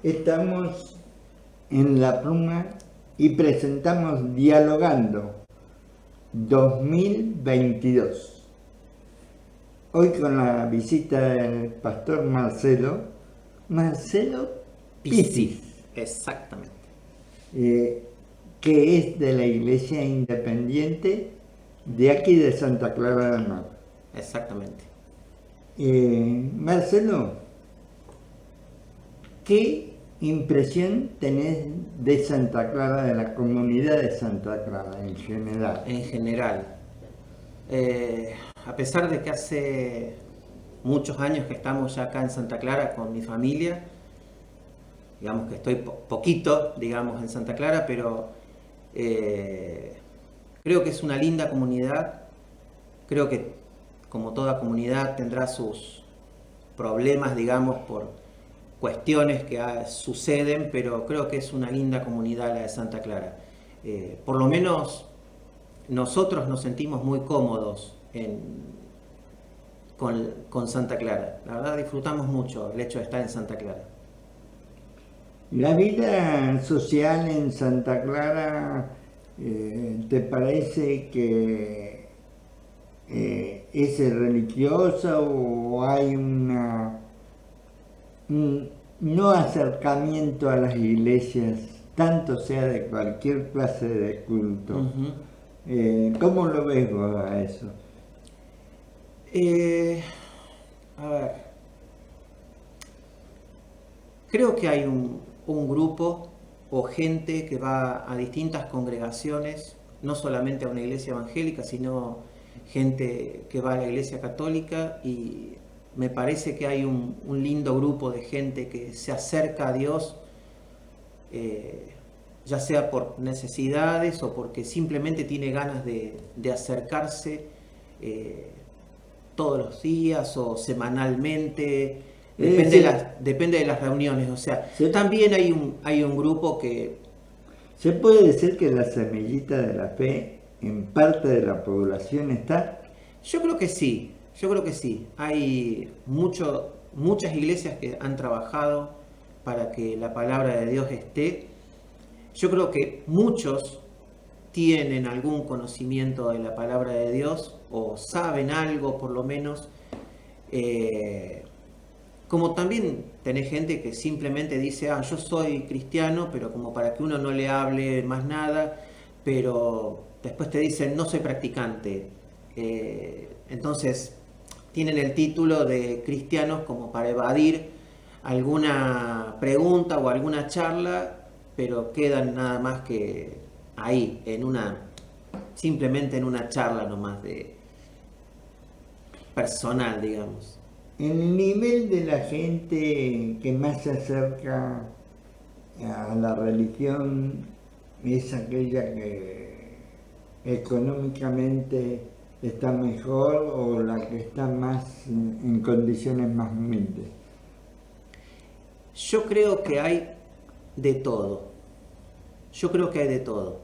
Estamos en La Pluma y presentamos Dialogando 2022. Hoy con la visita del pastor Marcelo Pisis, Exactamente. que es de la Iglesia Independiente de aquí de Santa Clara del Mar. Exactamente. Marcelo, ¿qué impresión tenés de Santa Clara, de la comunidad de Santa Clara en general? En general, a pesar de que hace muchos años que estamos ya acá en Santa Clara con mi familia, digamos que estoy poquito, digamos, en Santa Clara, pero creo que es una linda comunidad. Creo que como toda comunidad tendrá sus problemas, digamos, por cuestiones que suceden, pero creo que es una linda comunidad la de Santa Clara. Por lo menos nosotros nos sentimos muy cómodos con Santa Clara. La verdad disfrutamos mucho el hecho de estar en Santa Clara. La vida social en Santa Clara, ¿te parece que es religiosa o hay un no acercamiento a las iglesias, tanto sea de cualquier clase de culto? ¿Cómo lo ves vos a eso? A ver, creo que hay un grupo o gente que va a distintas congregaciones, no solamente a una iglesia evangélica, sino gente que va a la iglesia católica, y me parece que hay un lindo grupo de gente que se acerca a Dios, ya sea por necesidades o porque simplemente tiene ganas de acercarse todos los días o semanalmente, depende de las reuniones. O sea, también hay un grupo que... ¿Se puede decir que la semillita de la fe en parte de la población está? Yo creo que sí, yo creo que sí. Hay muchas iglesias que han trabajado para que la palabra de Dios esté. Yo creo que muchos tienen algún conocimiento de la palabra de Dios o saben algo por lo menos. Como también tenés gente que simplemente dice, yo soy cristiano, pero como para que uno no le hable más nada, pero después te dicen, no soy practicante. Entonces tienen el título de cristianos como para evadir alguna pregunta o alguna charla, pero quedan nada más que ahí, simplemente en una charla nomás de personal, digamos. El nivel de la gente que más se acerca a la religión es aquella que económicamente está mejor o la que está más en condiciones más humildes. Yo creo que hay de todo. Yo creo que hay de todo.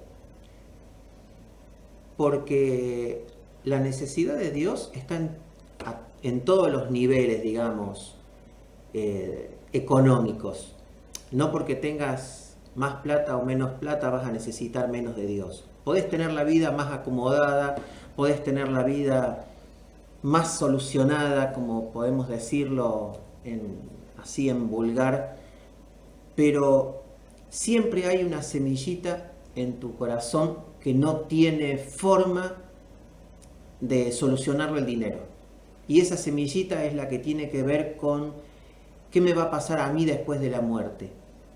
Porque la necesidad de Dios está en todos los niveles, digamos, económicos. No porque tengas más plata o menos plata vas a necesitar menos de Dios. Podés tener la vida más acomodada, podés tener la vida más solucionada, como podemos decirlo así en vulgar, pero siempre hay una semillita en tu corazón que no tiene forma de solucionarlo el dinero. Y esa semillita es la que tiene que ver con qué me va a pasar a mí después de la muerte.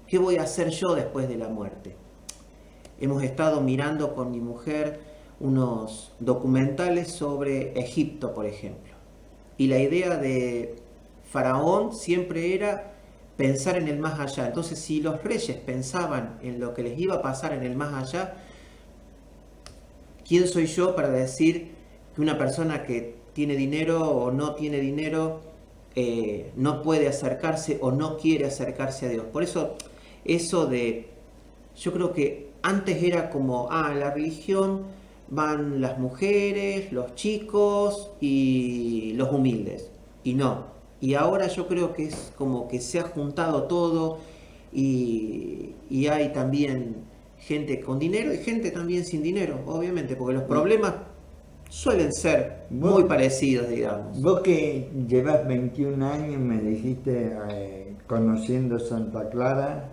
¿Qué voy a hacer yo después de la muerte? Hemos estado mirando con mi mujer unos documentales sobre Egipto, por ejemplo. Y la idea de Faraón siempre era pensar en el más allá. Entonces, si los reyes pensaban en lo que les iba a pasar en el más allá, ¿quién soy yo para decir que una persona que tiene dinero o no tiene dinero no puede acercarse o no quiere acercarse a Dios? Por eso, yo creo que antes era como, la religión van las mujeres, los chicos y los humildes. Y no. Y ahora yo creo que es como que se ha juntado todo y hay también gente con dinero y gente también sin dinero, obviamente, porque los problemas suelen ser muy parecidos, digamos. Vos que llevas 21 años, me dijiste, conociendo Santa Clara,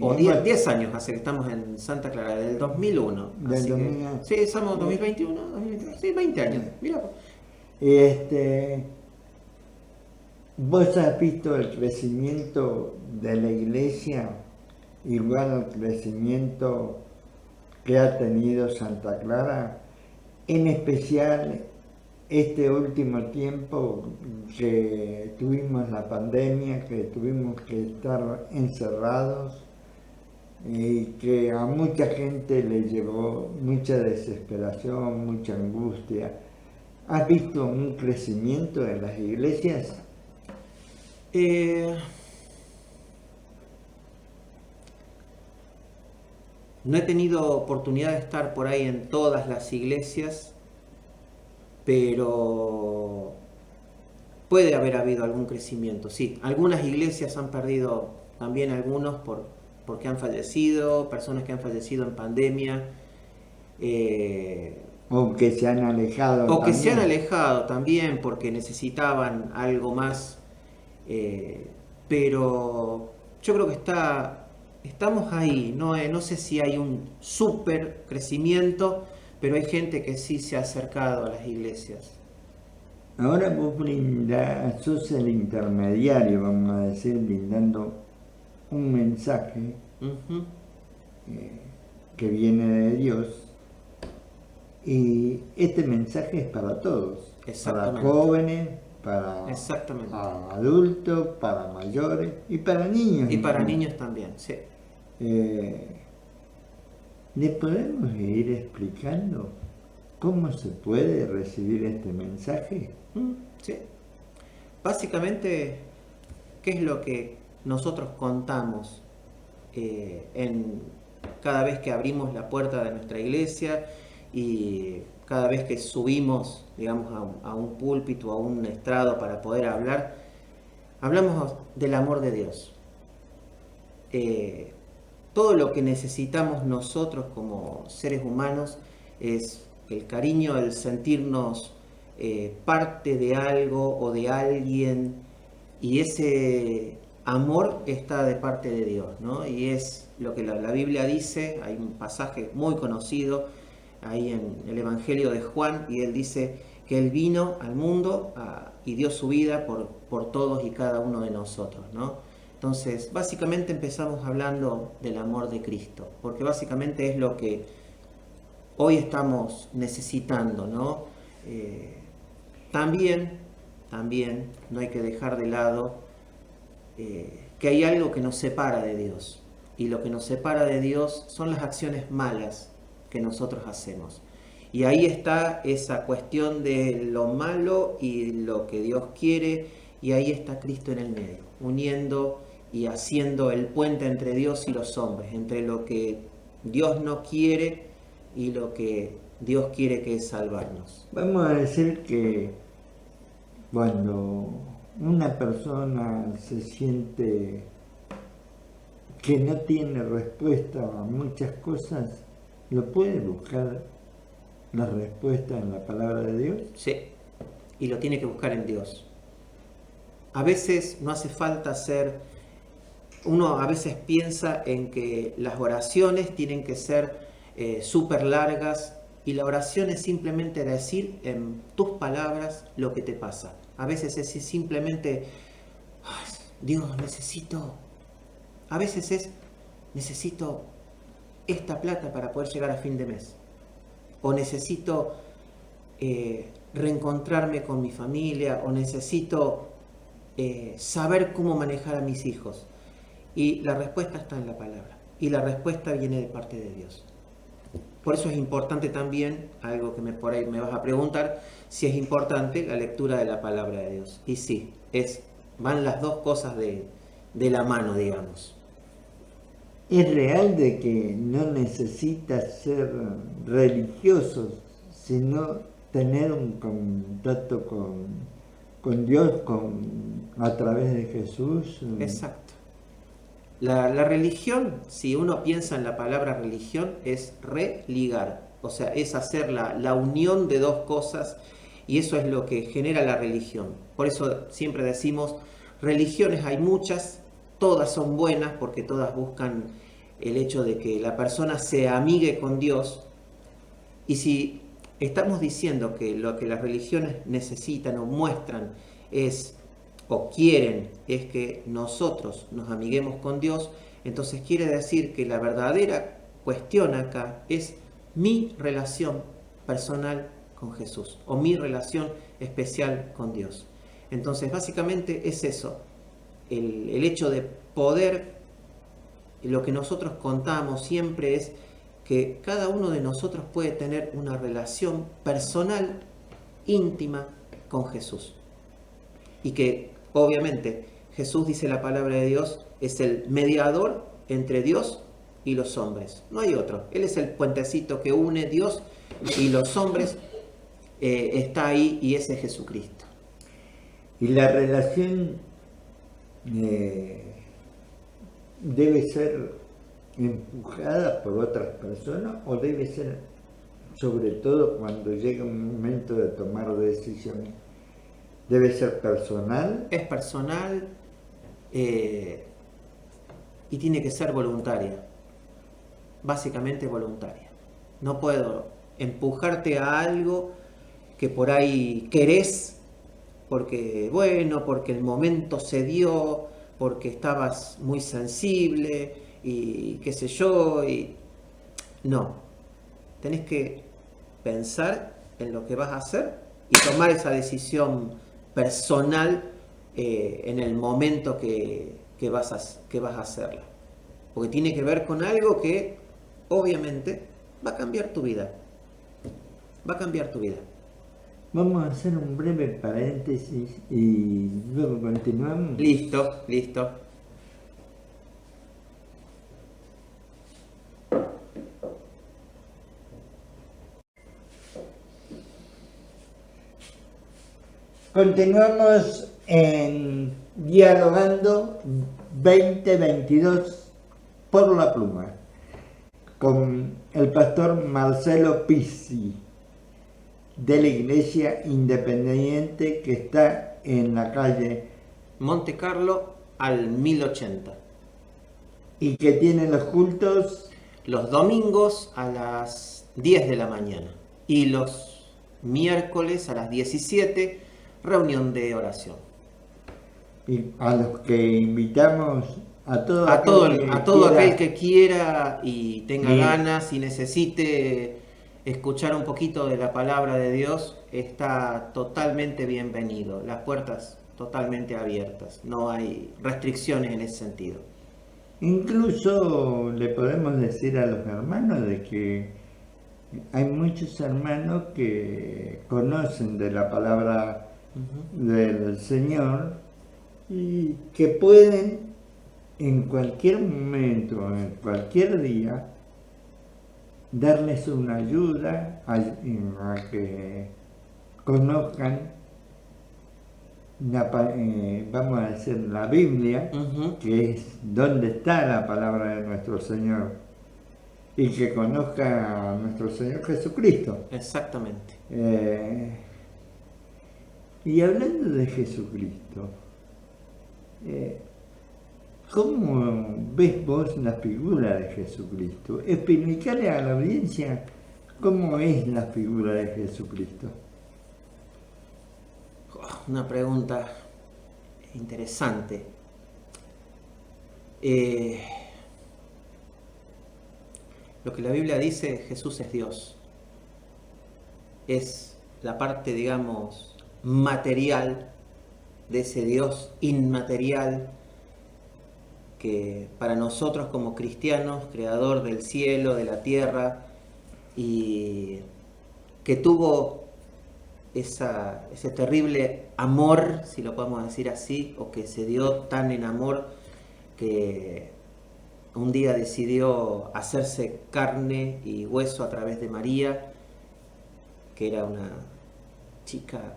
O 10 años hace que estamos en Santa Clara, del 2001. Del Así 2001. que, sí, estamos 2021, 2022, sí, 20 años. Mira. ¿Vos has visto el crecimiento de la iglesia igual al crecimiento que ha tenido Santa Clara? En especial este último tiempo que tuvimos la pandemia, que tuvimos que estar encerrados y que a mucha gente le llevó mucha desesperación, mucha angustia. ¿Has visto un crecimiento de las iglesias? No he tenido oportunidad de estar por ahí en todas las iglesias, pero puede haber habido algún crecimiento, sí. Algunas iglesias han perdido también algunos porque han fallecido, personas que han fallecido en pandemia. O que se han alejado. O que también. se han alejado también porque necesitaban algo más. Pero yo creo que estamos ahí. No sé si hay un súper crecimiento, pero hay gente que sí se ha acercado a las iglesias. Ahora vos sos el intermediario, vamos a decir, brindando un mensaje que viene de Dios, y este mensaje es para todos, para jóvenes, para adultos, para mayores y para niños. Y para niños también, sí. ¿Les podemos ir explicando cómo se puede recibir este mensaje? Sí. Básicamente, ¿qué es lo que nosotros contamos cada vez que abrimos la puerta de nuestra iglesia y cada vez que subimos, digamos, a un púlpito, a un estrado para poder hablar? Hablamos del amor de Dios. Todo lo que necesitamos nosotros como seres humanos es el cariño, el sentirnos parte de algo o de alguien, y ese amor está de parte de Dios, ¿no? Y es lo que la Biblia dice. Hay un pasaje muy conocido ahí en el Evangelio de Juan, y él dice que él vino al mundo y dio su vida por todos y cada uno de nosotros, ¿no? Entonces, básicamente empezamos hablando del amor de Cristo, porque básicamente es lo que hoy estamos necesitando, ¿no? También no hay que dejar de lado que hay algo que nos separa de Dios, y lo que nos separa de Dios son las acciones malas que nosotros hacemos. Y ahí está esa cuestión de lo malo y lo que Dios quiere, y ahí está Cristo en el medio, uniendo y haciendo el puente entre Dios y los hombres, entre lo que Dios no quiere y lo que Dios quiere, que es salvarnos. Vamos a decir que cuando una persona se siente que no tiene respuesta a muchas cosas, ¿lo puede buscar la respuesta en la palabra de Dios? Sí, y lo tiene que buscar en Dios. A veces no hace falta uno a veces piensa en que las oraciones tienen que ser súper largas, y la oración es simplemente decir en tus palabras lo que te pasa. A veces es simplemente, Dios, necesito. A veces es, necesito esta plata para poder llegar a fin de mes. O necesito reencontrarme con mi familia, o necesito saber cómo manejar a mis hijos. Y la respuesta está en la palabra, y la respuesta viene de parte de Dios. Por eso es importante también, algo que por ahí me vas a preguntar, si es importante la lectura de la palabra de Dios. Y sí, van las dos cosas de la mano, digamos. Es real de que no necesitas ser religioso, sino tener un contacto con con Dios a través de Jesús. Exacto. La religión, si uno piensa en la palabra religión, es religar, o sea, es hacer la unión de dos cosas, y eso es lo que genera la religión. Por eso siempre decimos, religiones hay muchas, todas son buenas porque todas buscan el hecho de que la persona se amigue con Dios, y si estamos diciendo que lo que las religiones necesitan o muestran es o quieren es que nosotros nos amiguemos con Dios, entonces quiere decir que la verdadera cuestión acá es mi relación personal con Jesús o mi relación especial con Dios. Entonces básicamente es eso, el hecho de poder, lo que nosotros contamos siempre es que cada uno de nosotros puede tener una relación personal, íntima con Jesús. Y que obviamente Jesús, dice la palabra de Dios, es el mediador entre Dios y los hombres. No hay otro. Él es el puentecito que une Dios y los hombres, está ahí, y ese es Jesucristo. Y la relación debe ser empujada por otras personas o debe ser, sobre todo cuando llega un momento de tomar decisiones, debe ser personal. Es personal, y tiene que ser voluntaria, básicamente voluntaria. No puedo empujarte a algo que por ahí querés porque, bueno, porque el momento se dio, porque estabas muy sensible y qué sé yo, y no, tenés que pensar en lo que vas a hacer y tomar esa decisión personal en el momento que vas a hacerla, porque tiene que ver con algo que obviamente va a cambiar tu vida, va a cambiar tu vida. Vamos a hacer un breve paréntesis y luego continuamos. Listo, listo. Continuamos en Dialogando 2022 por la pluma con el pastor Marcelo Pizzi de la Iglesia Independiente que está en la calle Monte Carlo al 1080. y que tiene los cultos Los domingos a las 10 de la mañana y los miércoles a las 17, reunión de oración. y a los que invitamos a todo aquel que quiera y tenga ganas y necesite escuchar un poquito de la palabra de Dios, está totalmente bienvenido. Las puertas totalmente abiertas, no hay restricciones en ese sentido. Incluso le podemos decir a los hermanos de que hay muchos hermanos que conocen de la palabra del Señor y que pueden en cualquier momento, en cualquier día, darles una ayuda a que conozcan vamos a decir la Biblia, que es donde está la palabra de nuestro Señor, y que conozca a nuestro Señor Jesucristo. Exactamente. Y hablando de Jesucristo, ¿cómo ves vos la figura de Jesucristo? Explicale a la audiencia cómo es la figura de Jesucristo. Una pregunta interesante. Lo que la Biblia dice, Jesús es Dios. Es la parte, digamos, material de ese Dios inmaterial que para nosotros como cristianos, creador del cielo, de la tierra, y que tuvo ese terrible amor, si lo podemos decir así, o que se dio tan en amor que un día decidió hacerse carne y hueso a través de María, que era una chica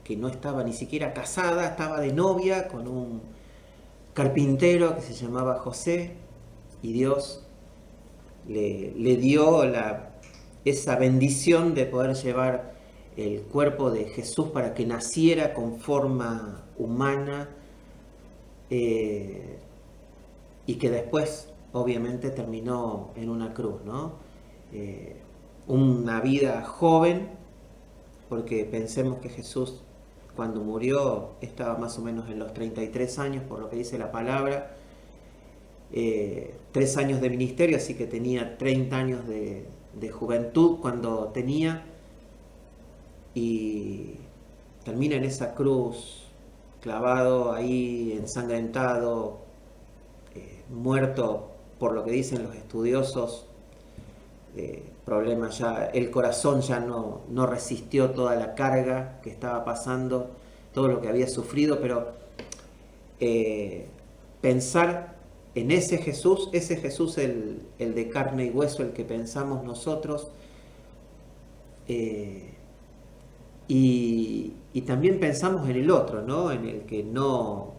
que no estaba ni siquiera casada, estaba de novia con un carpintero que se llamaba José, y Dios le dio esa bendición de poder llevar el cuerpo de Jesús para que naciera con forma humana, y que después obviamente terminó en una cruz, ¿no? Una vida joven, porque pensemos que Jesús cuando murió estaba más o menos en los 33 años, por lo que dice la palabra, 3 años de ministerio, así que tenía 30 años de juventud cuando tenía, y termina en esa cruz, clavado ahí, ensangrentado, muerto, por lo que dicen los estudiosos, problemas ya, el corazón ya no resistió toda la carga que estaba pasando, todo lo que había sufrido, pero pensar en ese Jesús el de carne y hueso, el que pensamos nosotros, y también pensamos en el otro, ¿no? En el que no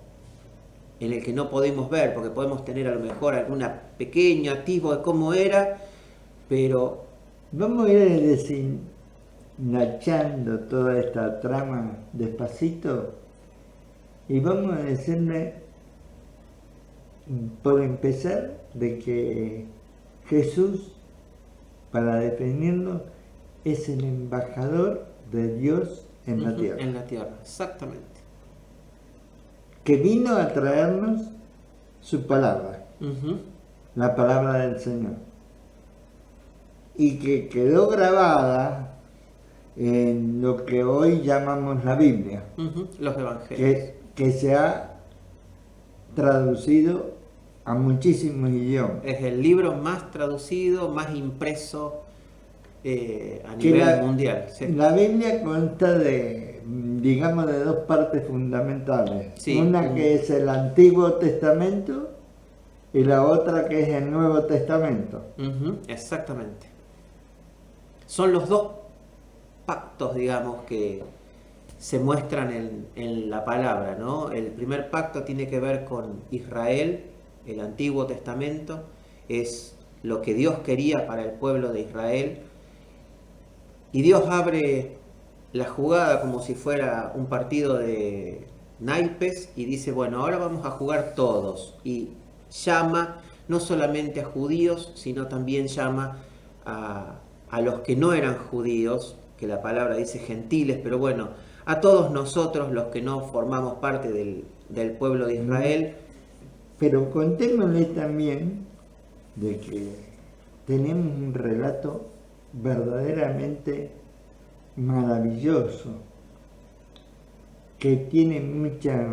podemos ver, porque podemos tener a lo mejor alguna pequeño atisbo de cómo era, pero vamos a ir desenachando toda esta trama despacito y vamos a decirle, por empezar, de que Jesús, para definirlo, es el embajador de Dios en la tierra. En la tierra, exactamente. Que vino a traernos su palabra, la palabra del Señor, y que quedó grabada en lo que hoy llamamos la Biblia, los evangelios, que se ha traducido a muchísimos idiomas. Es el libro más traducido, más impreso a nivel mundial. Sí. La Biblia consta de, digamos, de dos partes fundamentales. Sí, una que es el Antiguo Testamento y la otra que es el Nuevo Testamento. Exactamente. Son los dos pactos, digamos, que se muestran en la palabra, ¿no? El primer pacto tiene que ver con Israel, el Antiguo Testamento, es lo que Dios quería para el pueblo de Israel. Y Dios abre la jugada como si fuera un partido de naipes y dice, bueno, ahora vamos a jugar todos. Y llama no solamente a judíos, sino también llama a los que no eran judíos, que la palabra dice gentiles, pero bueno, a todos nosotros los que no formamos parte del pueblo de Israel. Pero contémosle también de que tenemos un relato verdaderamente maravilloso, que tiene muchas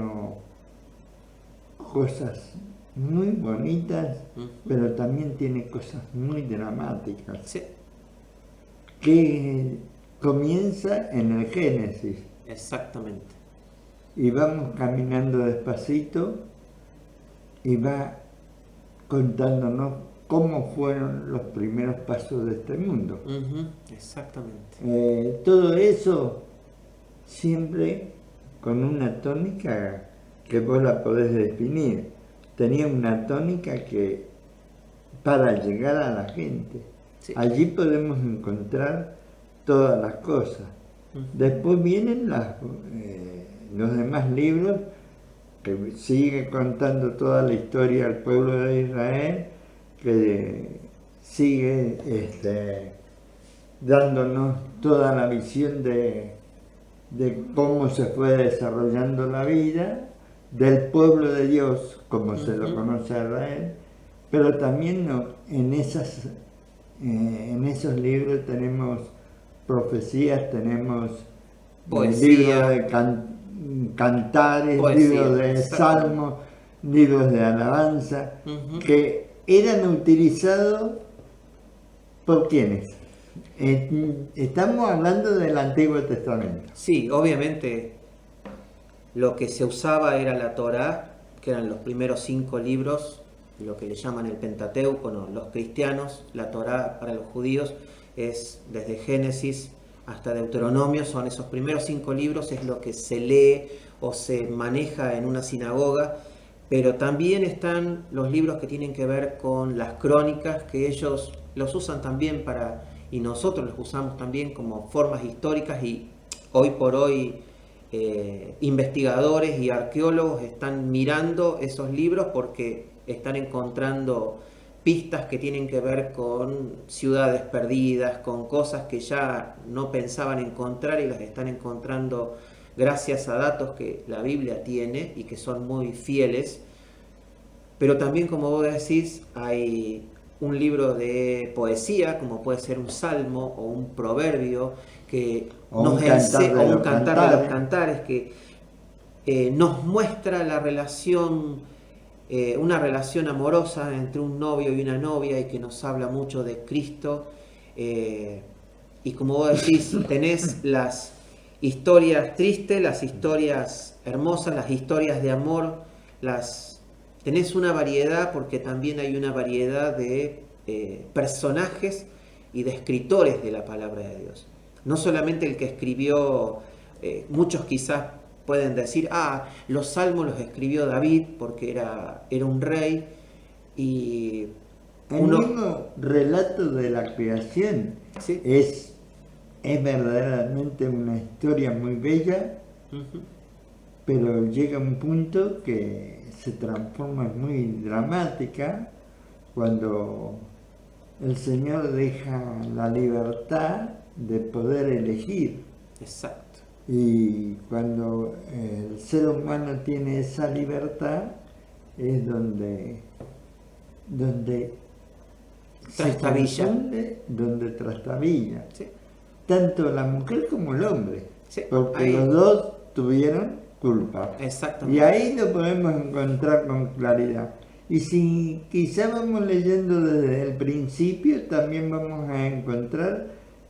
cosas muy bonitas, pero también tiene cosas muy dramáticas. Sí. Que comienza en el Génesis. Exactamente. Y vamos caminando despacito y va contándonos cómo fueron los primeros pasos de este mundo. Exactamente. Todo eso siempre con una tónica que vos la podés definir. Tenía una tónica que para llegar a la gente, sí, allí podemos encontrar todas las cosas. Después vienen los demás libros que sigue contando toda la historia del pueblo de Israel, que sigue dándonos toda la visión de cómo se fue desarrollando la vida del pueblo de Dios, como se lo conoce a Israel, pero también en esos libros tenemos profecías, tenemos libros de cantares, poesía, libros de salmos, libros de alabanza, que eran utilizados por ¿quiénes? Estamos hablando del Antiguo Testamento. Sí, obviamente lo que se usaba era la Torá, que eran los primeros 5 libros, lo que le llaman el Pentateuco, no, los cristianos, la Torá para los judíos es desde Génesis hasta Deuteronomio, son esos primeros 5 libros, es lo que se lee o se maneja en una sinagoga, pero también están los libros que tienen que ver con las crónicas, que ellos los usan también para, y nosotros los usamos también como formas históricas, y hoy por hoy investigadores y arqueólogos están mirando esos libros porque están encontrando pistas que tienen que ver con ciudades perdidas, con cosas que ya no pensaban encontrar y las están encontrando gracias a datos que la Biblia tiene y que son muy fieles. Pero también, como vos decís, hay un libro de poesía, como puede ser un salmo o un proverbio, que o un cantar de los cantares, que nos muestra la relación, una relación amorosa entre un novio y una novia, y que nos habla mucho de Cristo. Y como vos decís, tenés las historias tristes, las historias hermosas, las historias de amor, tenés una variedad, porque también hay una variedad de personajes y de escritores de la palabra de Dios. No solamente el que escribió, muchos quizás pueden decir, los salmos los escribió David porque era un rey, y el mismo relato de la creación, ¿sí?, es verdaderamente una historia muy bella, pero llega un punto que se transforma en muy dramática cuando el Señor deja la libertad de poder elegir. Exacto. Y cuando el ser humano tiene esa libertad es donde trastabilla. Donde trastabilla. Sí. Tanto la mujer como el hombre. Sí. Porque los dos tuvieron culpa. Exactamente. Y ahí lo podemos encontrar con claridad. Y si quizá vamos leyendo desde el principio, también vamos a encontrar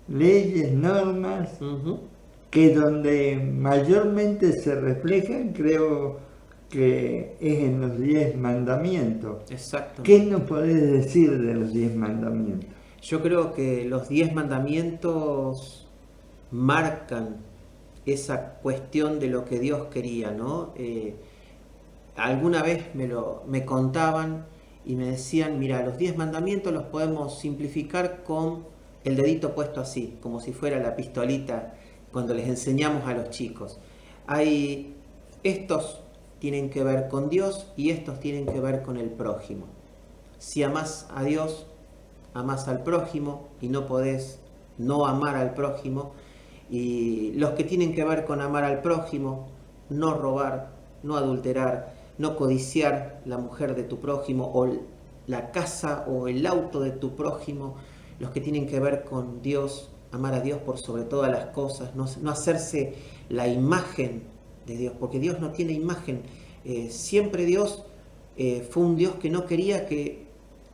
leyes, normas, que donde mayormente se reflejan, creo que es en los 10 mandamientos. Exacto. ¿Qué nos podés decir de los 10 mandamientos? Yo creo que los 10 mandamientos marcan esa cuestión de lo que Dios quería, ¿no? Alguna vez me contaban y me decían, mira, los 10 mandamientos los podemos simplificar con el dedito puesto así, como si fuera la pistolita cuando les enseñamos a los chicos. Estos tienen que ver con Dios y estos tienen que ver con el prójimo. Si amás a Dios, amás al prójimo, y no podés no amar al prójimo. Y los que tienen que ver con amar al prójimo, no robar, no adulterar, no codiciar la mujer de tu prójimo o la casa o el auto de tu prójimo. Los que tienen que ver con Dios, amar a Dios por sobre todas las cosas, no hacerse la imagen de Dios, porque Dios no tiene imagen. Siempre Dios fue un Dios que no quería que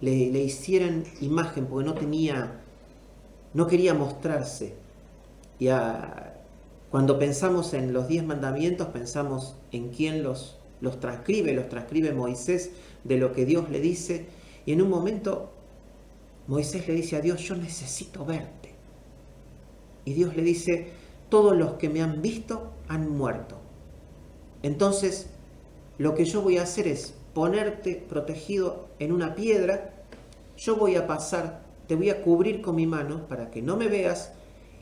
le hicieran imagen, porque no quería mostrarse. Y cuando pensamos en los 10 mandamientos, pensamos en quién los transcribe Moisés, de lo que Dios le dice, y en un momento Moisés le dice a Dios, yo necesito verte. Y Dios le dice, todos los que me han visto han muerto. Entonces, lo que yo voy a hacer es ponerte protegido en una piedra, yo voy a pasar, te voy a cubrir con mi mano para que no me veas,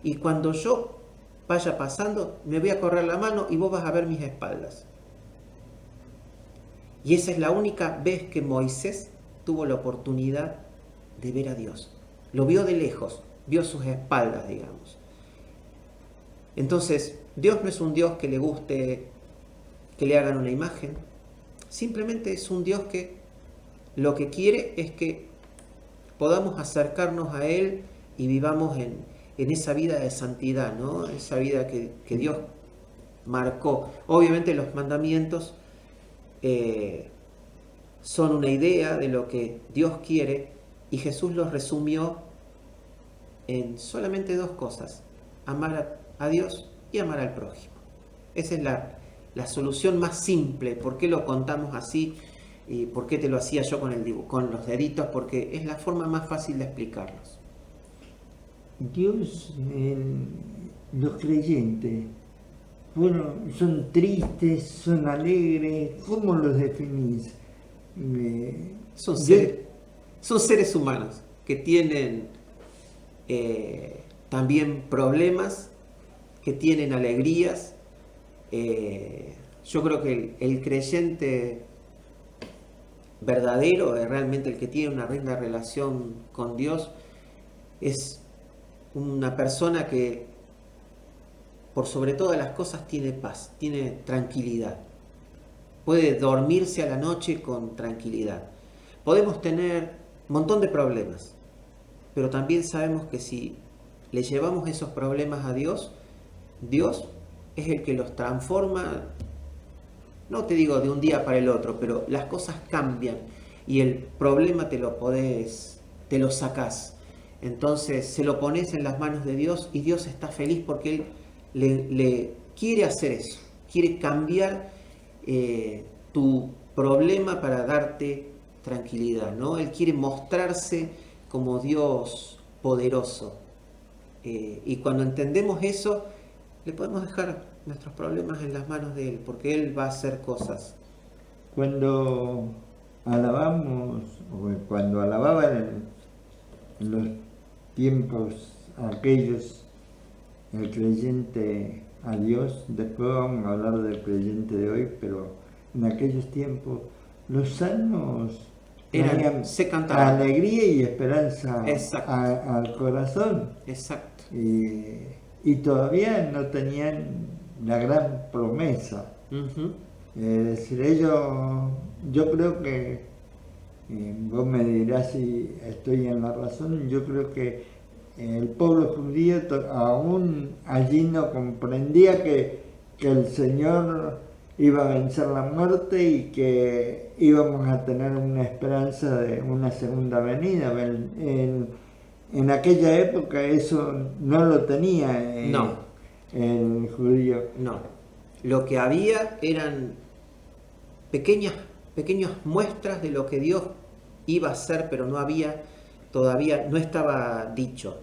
y cuando yo vaya pasando, me voy a correr la mano y vos vas a ver mis espaldas. Y esa es la única vez que Moisés tuvo la oportunidad de ver a Dios. Lo vio de lejos, vio sus espaldas, digamos. Entonces, Dios no es un Dios que le guste que le hagan una imagen. Simplemente es un Dios que lo que quiere es que podamos acercarnos a Él y vivamos en esa vida de santidad, ¿no? Esa vida que Dios marcó. Obviamente los mandamientos son una idea de lo que Dios quiere, y Jesús los resumió en solamente 2 cosas: amar a Dios y amar al prójimo. Esa es la solución más simple. ¿Por qué lo contamos así? ¿Y por qué te lo hacía yo con los deditos? Porque es la forma más fácil de explicarlos. Dios, los creyentes, bueno, son tristes, son alegres, ¿cómo los definís? Son Yo- seres humanos que tienen también problemas, que tienen alegrías. Yo creo que el creyente verdadero, realmente el que tiene una linda relación con Dios, es una persona que por sobre todas las cosas tiene paz, tiene tranquilidad. Puede dormirse a la noche con tranquilidad. Podemos tener un montón de problemas, pero también sabemos que si le llevamos esos problemas a Dios, Dios es el que los transforma, no te digo de un día para el otro, pero las cosas cambian y el problema te lo sacás. Entonces se lo pones en las manos de Dios y Dios está feliz porque Él le quiere hacer eso, quiere cambiar tu problema para darte tranquilidad, ¿no? Él quiere mostrarse como Dios poderoso. Y cuando entendemos eso, le podemos dejar nuestros problemas en las manos de Él, porque Él va a hacer cosas. Cuando alabamos, o cuando alababan en los tiempos aquellos, el creyente a Dios, después vamos a hablar del creyente de hoy, pero en aquellos tiempos los salmos traían Se cantaban. alegría y esperanza Exacto. al corazón. Exacto. Y todavía no tenían la gran promesa. Uh-huh. Es decir, yo creo que, vos me dirás si estoy en la razón, yo creo que el pueblo judío aún allí no comprendía que el Señor iba a vencer la muerte y que íbamos a tener una esperanza de una segunda venida. En aquella época eso no lo tenía No. el judío. No. Lo que había eran pequeñas muestras de lo que Dios iba a hacer, pero todavía no estaba dicho.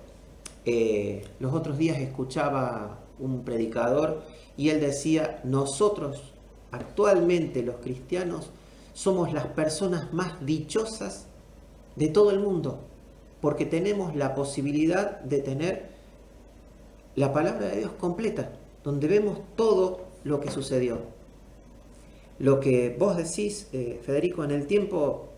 Los otros días escuchaba un predicador y él decía, nosotros actualmente los cristianos somos las personas más dichosas de todo el mundo, porque tenemos la posibilidad de tener la palabra de Dios completa, donde vemos todo lo que sucedió. Lo que vos decís, Federico, en el tiempo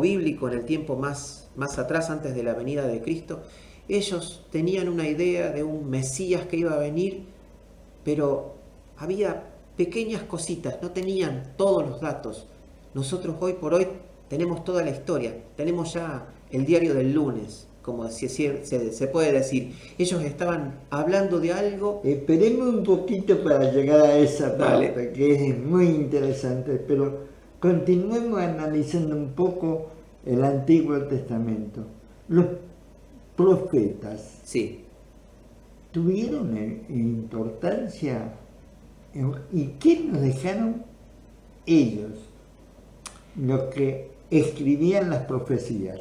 bíblico, en el tiempo más atrás, antes de la venida de Cristo, ellos tenían una idea de un Mesías que iba a venir, pero había pequeñas cositas, no tenían todos los datos. Nosotros hoy por hoy tenemos toda la historia, tenemos ya el diario del lunes, como se puede decir. Ellos estaban hablando de algo. Esperemos un poquito para llegar a esa parte, Dale. que es muy interesante, pero continuemos analizando un poco el Antiguo Testamento. Los profetas Sí. tuvieron importancia, y ¿qué nos dejaron ellos, los que escribían las profecías?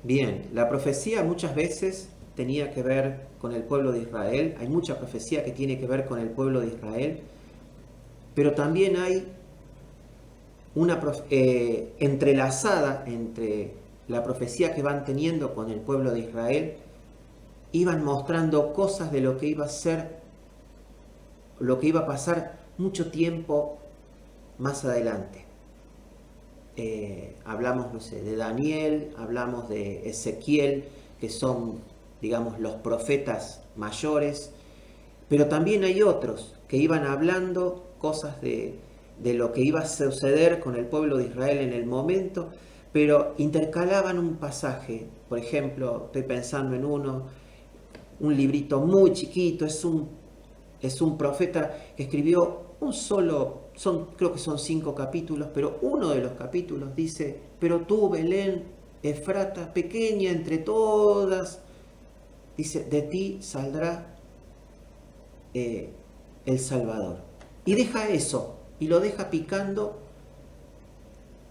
Bien, la profecía muchas veces tenía que ver con el pueblo de Israel. Hay mucha profecía que tiene que ver con el pueblo de Israel, pero también hay una entrelazada entre la profecía que van teniendo con el pueblo de Israel. Iban mostrando cosas de lo que iba a ser, lo que iba a pasar mucho tiempo más adelante. Hablamos, no sé, de Daniel, hablamos de Ezequiel, que son, digamos, los profetas mayores, pero también hay otros que iban hablando cosas de lo que iba a suceder con el pueblo de Israel en el momento, pero intercalaban un pasaje. Por ejemplo, estoy pensando en un librito muy chiquito, es un profeta que escribió creo que son 5 capítulos, pero uno de los capítulos dice, pero tú, Belén, Efrata, pequeña entre todas, dice, de ti saldrá el Salvador. Y deja eso, y lo deja picando,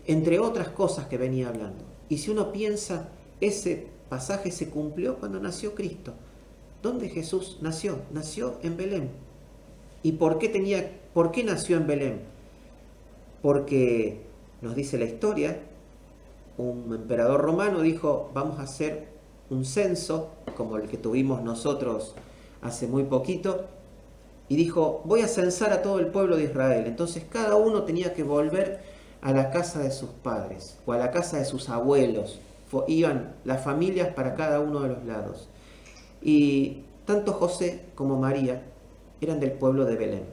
entre otras cosas que venía hablando. Y si uno piensa, ese pasaje se cumplió cuando nació Cristo. ¿Dónde Jesús nació? Nació en Belén. ¿Y por qué nació en Belén? Porque nos dice la historia, un emperador romano dijo, vamos a hacer un censo, como el que tuvimos nosotros hace muy poquito, y dijo, voy a censar a todo el pueblo de Israel. Entonces cada uno tenía que volver a la casa de sus padres o a la casa de sus abuelos. Iban las familias para cada uno de los lados. Y tanto José como María eran del pueblo de Belén.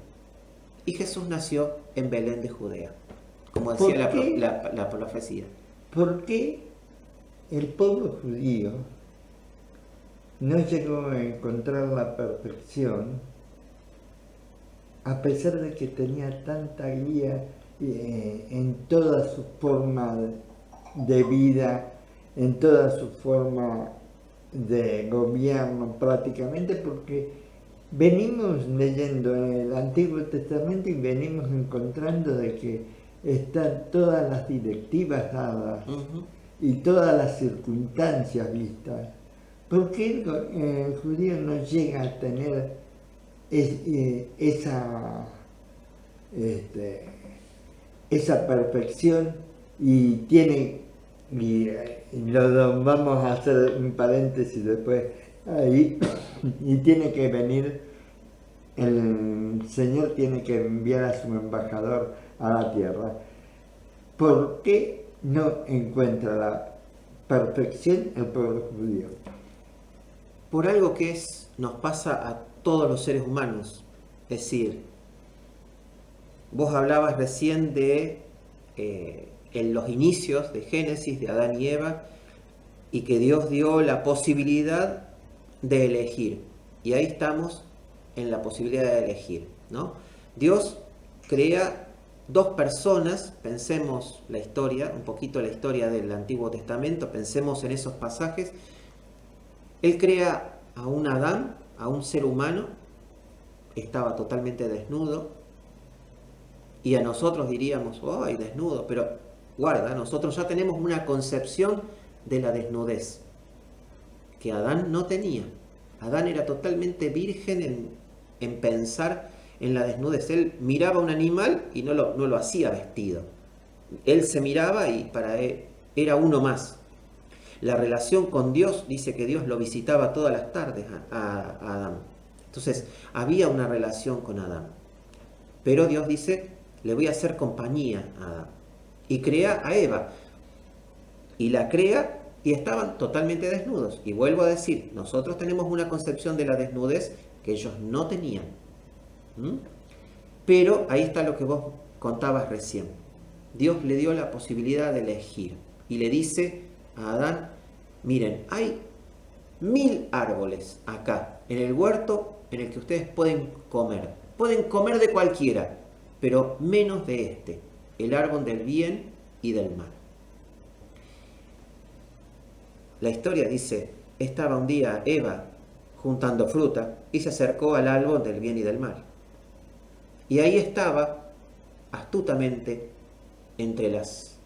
Y Jesús nació en Belén de Judea, como decía la profecía. ¿Por qué el pueblo judío no llegó a encontrar la perfección a pesar de que tenía tanta guía en toda su forma de vida, en toda su forma de gobierno prácticamente? Porque venimos leyendo en el Antiguo Testamento y venimos encontrando de que están todas las directivas dadas y todas las circunstancias vistas. ¿Por qué el judío no llega a tener esa perfección y tiene, vamos a hacer un paréntesis después ahí, y tiene que venir, el Señor tiene que enviar a su embajador a la tierra? ¿Por qué no encuentra la perfección el pueblo judío? Por algo que nos pasa a todos los seres humanos. Es decir, vos hablabas recién de en los inicios de Génesis, de Adán y Eva, y que Dios dio la posibilidad de elegir. Y ahí estamos en la posibilidad de elegir, ¿no? Dios crea dos personas, pensemos la historia, un poquito la historia del Antiguo Testamento, pensemos en esos pasajes. Él crea a un Adán, a un ser humano, estaba totalmente desnudo, y a nosotros diríamos, ¡ay, desnudo! Pero guarda, nosotros ya tenemos una concepción de la desnudez que Adán no tenía. Adán era totalmente virgen en pensar en la desnudez. Él miraba a un animal y no lo hacía vestido. Él se miraba y para él era uno más. La relación con Dios, dice que Dios lo visitaba todas las tardes a Adán. Entonces, había una relación con Adán. Pero Dios dice, le voy a hacer compañía a Adán. Y crea a Eva. Y la crea y estaban totalmente desnudos. Y vuelvo a decir, nosotros tenemos una concepción de la desnudez que ellos no tenían. Pero ahí está lo que vos contabas recién. Dios le dio la posibilidad de elegir. Y le dice a Adán, miren, hay 1000 árboles acá, en el huerto en el que ustedes pueden comer. Pueden comer de cualquiera, pero menos de este, el árbol del bien y del mal. La historia dice, estaba un día Eva juntando fruta y se acercó al árbol del bien y del mal. Y ahí estaba, astutamente, entre las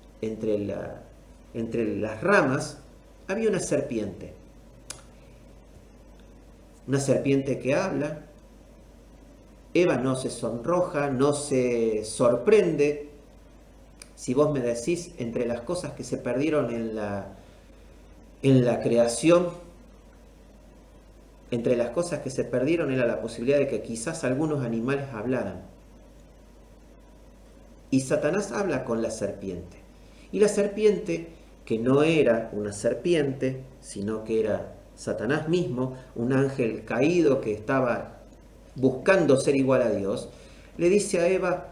ramas, había una serpiente. Una serpiente que habla. Eva no se sonroja, no se sorprende. Si vos me decís, entre las cosas que se perdieron en la creación, entre las cosas que se perdieron era la posibilidad de que quizás algunos animales hablaran. Y Satanás habla con la serpiente. Y la serpiente, que no era una serpiente, sino que era Satanás mismo, un ángel caído que estaba buscando ser igual a Dios, le dice a Eva,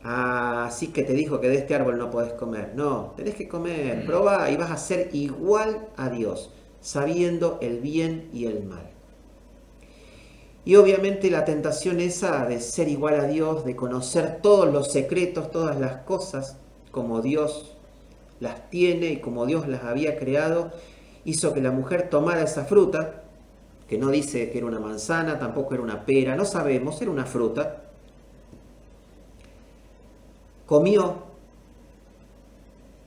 así que te dijo que de este árbol no podés comer. No, tenés que comer, probá y vas a ser igual a Dios, sabiendo el bien y el mal. Y obviamente la tentación esa de ser igual a Dios, de conocer todos los secretos, todas las cosas, como Dios las tiene y como Dios las había creado, hizo que la mujer tomara esa fruta, que no dice que era una manzana, tampoco era una pera, no sabemos, era una fruta. Comió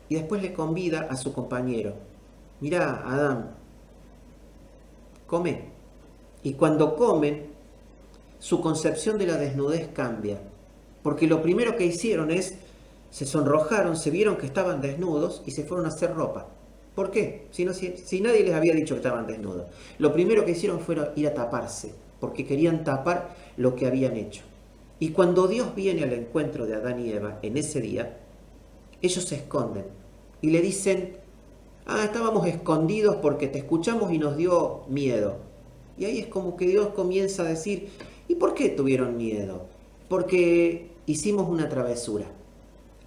y después le convida a su compañero. Mirá, Adán, come. Y cuando comen, su concepción de la desnudez cambia. Porque lo primero que hicieron es, se sonrojaron, se vieron que estaban desnudos y se fueron a hacer ropa. ¿Por qué? Si nadie les había dicho que estaban desnudos. Lo primero que hicieron fue ir a taparse, porque querían tapar lo que habían hecho. Y cuando Dios viene al encuentro de Adán y Eva en ese día, ellos se esconden y le dicen, estábamos escondidos porque te escuchamos y nos dio miedo. Y ahí es como que Dios comienza a decir, ¿y por qué tuvieron miedo? Porque hicimos una travesura.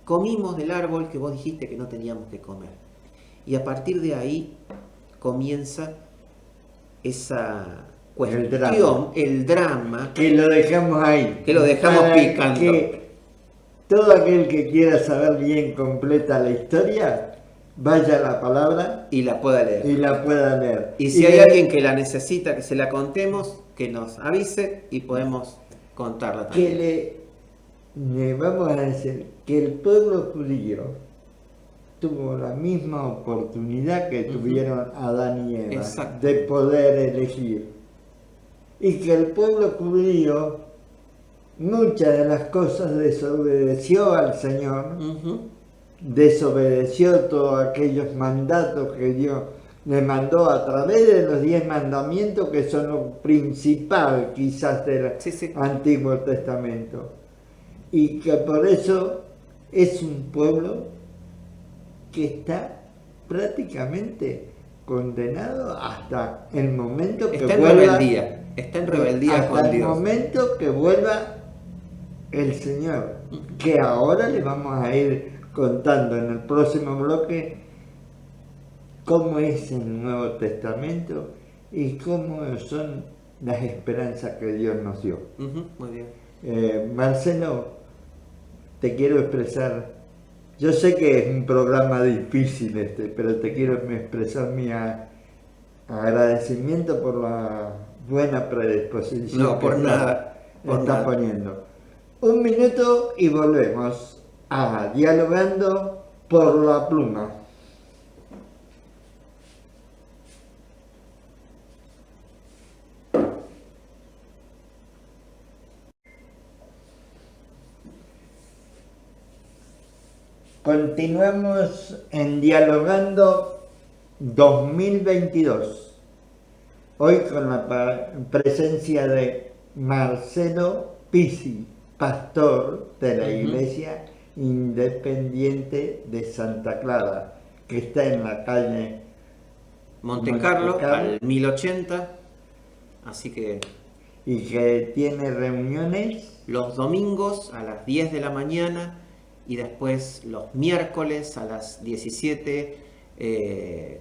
Comimos del árbol que vos dijiste que no teníamos que comer. Y a partir de ahí comienza esa cuestión, el drama. Que lo dejamos ahí. Que lo dejamos picando. Que todo aquel que quiera saber bien completa la historia, vaya a la palabra y la pueda leer. Y si hay alguien que la necesita, que se la contemos, que nos avise y podemos contarla también. Le vamos a decir que el pueblo judío tuvo la misma oportunidad que tuvieron Adán y Eva. Exacto. De poder elegir. Y que el pueblo judío muchas de las cosas desobedeció al Señor, desobedeció todos aquellos mandatos que Dios le mandó a través de los 10 mandamientos, que son lo principal quizás del Antiguo Testamento. Y que por eso es un pueblo que está prácticamente condenado hasta el momento que está en rebeldía con Dios. Hasta el momento que vuelva el Señor, que ahora le vamos a ir contando en el próximo bloque cómo es el Nuevo Testamento y cómo son las esperanzas que Dios nos dio. Muy bien. Marcelo, te quiero expresar, yo sé que es un programa difícil pero te quiero expresar mi agradecimiento por la buena predisposición. No, por nada. Estás poniendo. Un minuto y volvemos a Dialogando por la Pluma. Continuamos en Dialogando 2022. Hoy con la presencia de Marcelo Pizzi, pastor de la Iglesia Independiente de Santa Clara, que está en la calle Montecarlo, al 1080. Así que... Y que tiene reuniones los domingos a las 10 de la mañana y después los miércoles a las 17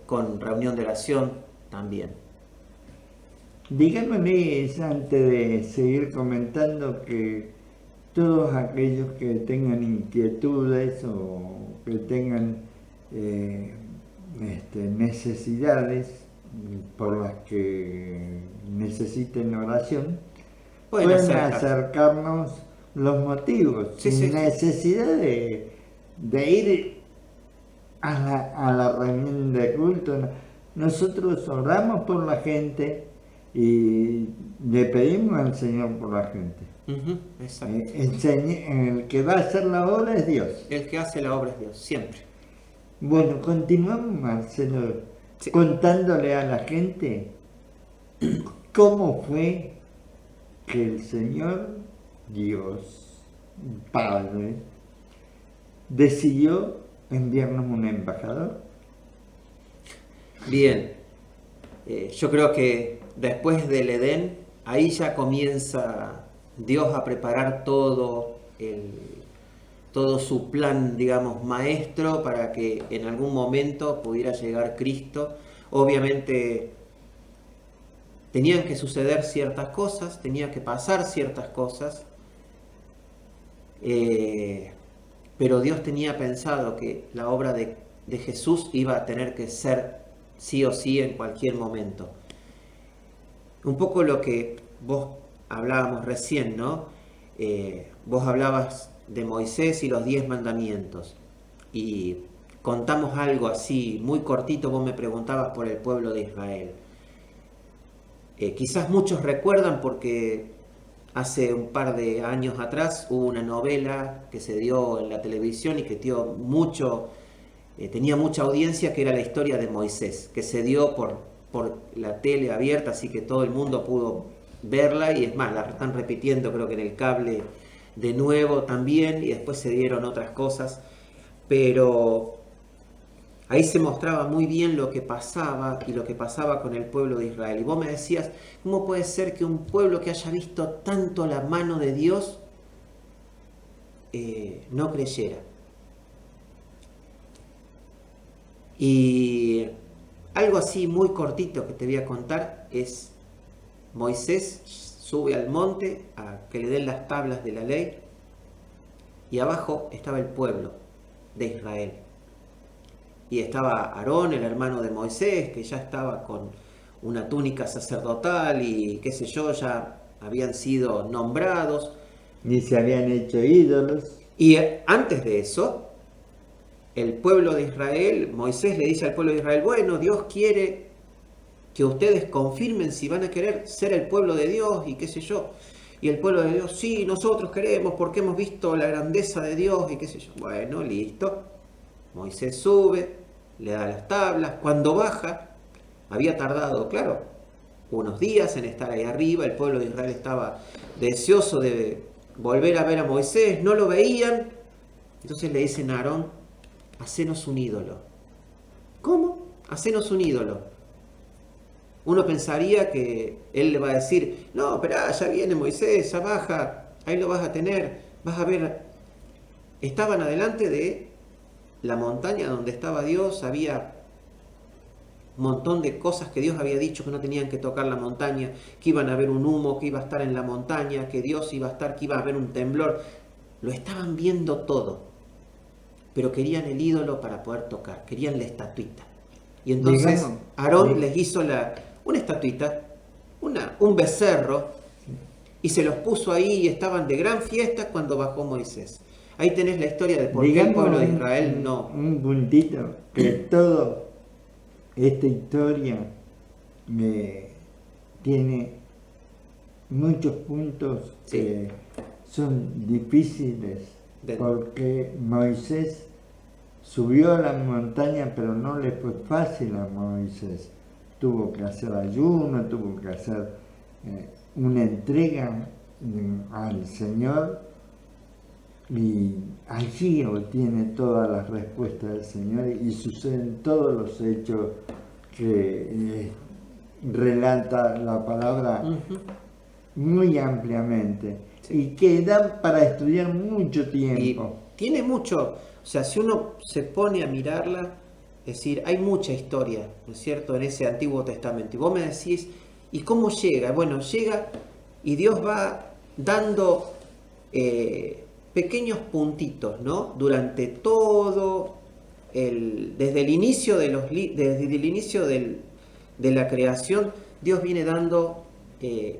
con reunión de oración también. Díganme antes de seguir comentando que todos aquellos que tengan inquietudes o que tengan necesidades por las que necesiten oración, pueden acercarnos los motivos, sin necesidad de ir a la reunión de culto. Nosotros oramos por la gente y le pedimos al Señor por la gente. Exacto. El que va a hacer la obra es Dios. El que hace la obra es Dios, siempre. Bueno, continuamos, Marcelo, contándole a la gente cómo fue que el Señor Dios Padre decidió enviarnos un embajador. Bien, yo creo que después del Edén, ahí ya comienza Dios a preparar todo su plan, digamos, maestro, para que en algún momento pudiera llegar Cristo. Obviamente tenían que suceder ciertas cosas, tenía que pasar ciertas cosas, pero Dios tenía pensado que la obra de Jesús iba a tener que ser sí o sí en cualquier momento. Un poco lo que vos hablábamos recién, ¿no? Vos hablabas de Moisés y los 10 mandamientos y contamos algo así muy cortito. Vos me preguntabas por el pueblo de Israel. Quizás muchos recuerdan porque hace un par de años atrás hubo una novela que se dio en la televisión y que tenía mucha audiencia, que era la historia de Moisés, que se dio por la tele abierta, así que todo el mundo pudo verla, y es más, la están repitiendo creo que en el cable de nuevo también, y después se dieron otras cosas, pero ahí se mostraba muy bien lo que pasaba y lo que pasaba con el pueblo de Israel. Y vos me decías, ¿cómo puede ser que un pueblo que haya visto tanto la mano de Dios no creyera? Y algo así muy cortito que te voy a contar es: Moisés sube al monte a que le den las tablas de la ley, y abajo estaba el pueblo de Israel. Y estaba Aarón, el hermano de Moisés, que ya estaba con una túnica sacerdotal y qué sé yo, ya habían sido nombrados. Ni se habían hecho ídolos. Y antes de eso, el pueblo de Israel, Moisés le dice al pueblo de Israel, bueno, Dios quiere que ustedes confirmen si van a querer ser el pueblo de Dios y qué sé yo. Y el pueblo de Dios, sí, nosotros queremos porque hemos visto la grandeza de Dios y qué sé yo. Bueno, listo. Moisés sube, le da las tablas. Cuando baja, había tardado, claro, unos días en estar ahí arriba. El pueblo de Israel estaba deseoso de volver a ver a Moisés, no lo veían. Entonces le dicen a Aarón, hacenos un ídolo. ¿Cómo? Hacenos un ídolo. Uno pensaría que él le va a decir, no, esperá, ya viene Moisés, ya baja, ahí lo vas a tener, vas a ver. Estaban adelante de la montaña donde estaba Dios, había un montón de cosas que Dios había dicho que no tenían que tocar la montaña, que iban a haber un humo, que iba a estar en la montaña, que Dios iba a estar, que iba a haber un temblor. Lo estaban viendo todo, pero querían el ídolo para poder tocar, querían la estatuita. Y entonces Aarón les hizo una estatuita, un becerro, y se los puso ahí y estaban de gran fiesta cuando bajó Moisés. Ahí tenés la historia de por qué el pueblo de Israel no. Un puntito, que toda esta historia tiene muchos puntos que son difíciles, porque Moisés subió a la montaña, pero no le fue fácil a Moisés. Tuvo que hacer ayuno, tuvo que hacer una entrega al Señor, y allí obtiene todas las respuestas del Señor y suceden todos los hechos que relata la palabra muy ampliamente, y que dan para estudiar mucho tiempo. Y tiene mucho, o sea, si uno se pone a mirarla, es decir, hay mucha historia, ¿no es cierto?, en ese Antiguo Testamento. Y vos me decís, ¿y cómo llega? Bueno, llega y Dios va dando pequeños puntitos, ¿no? Durante todo desde el inicio de la creación, Dios viene dando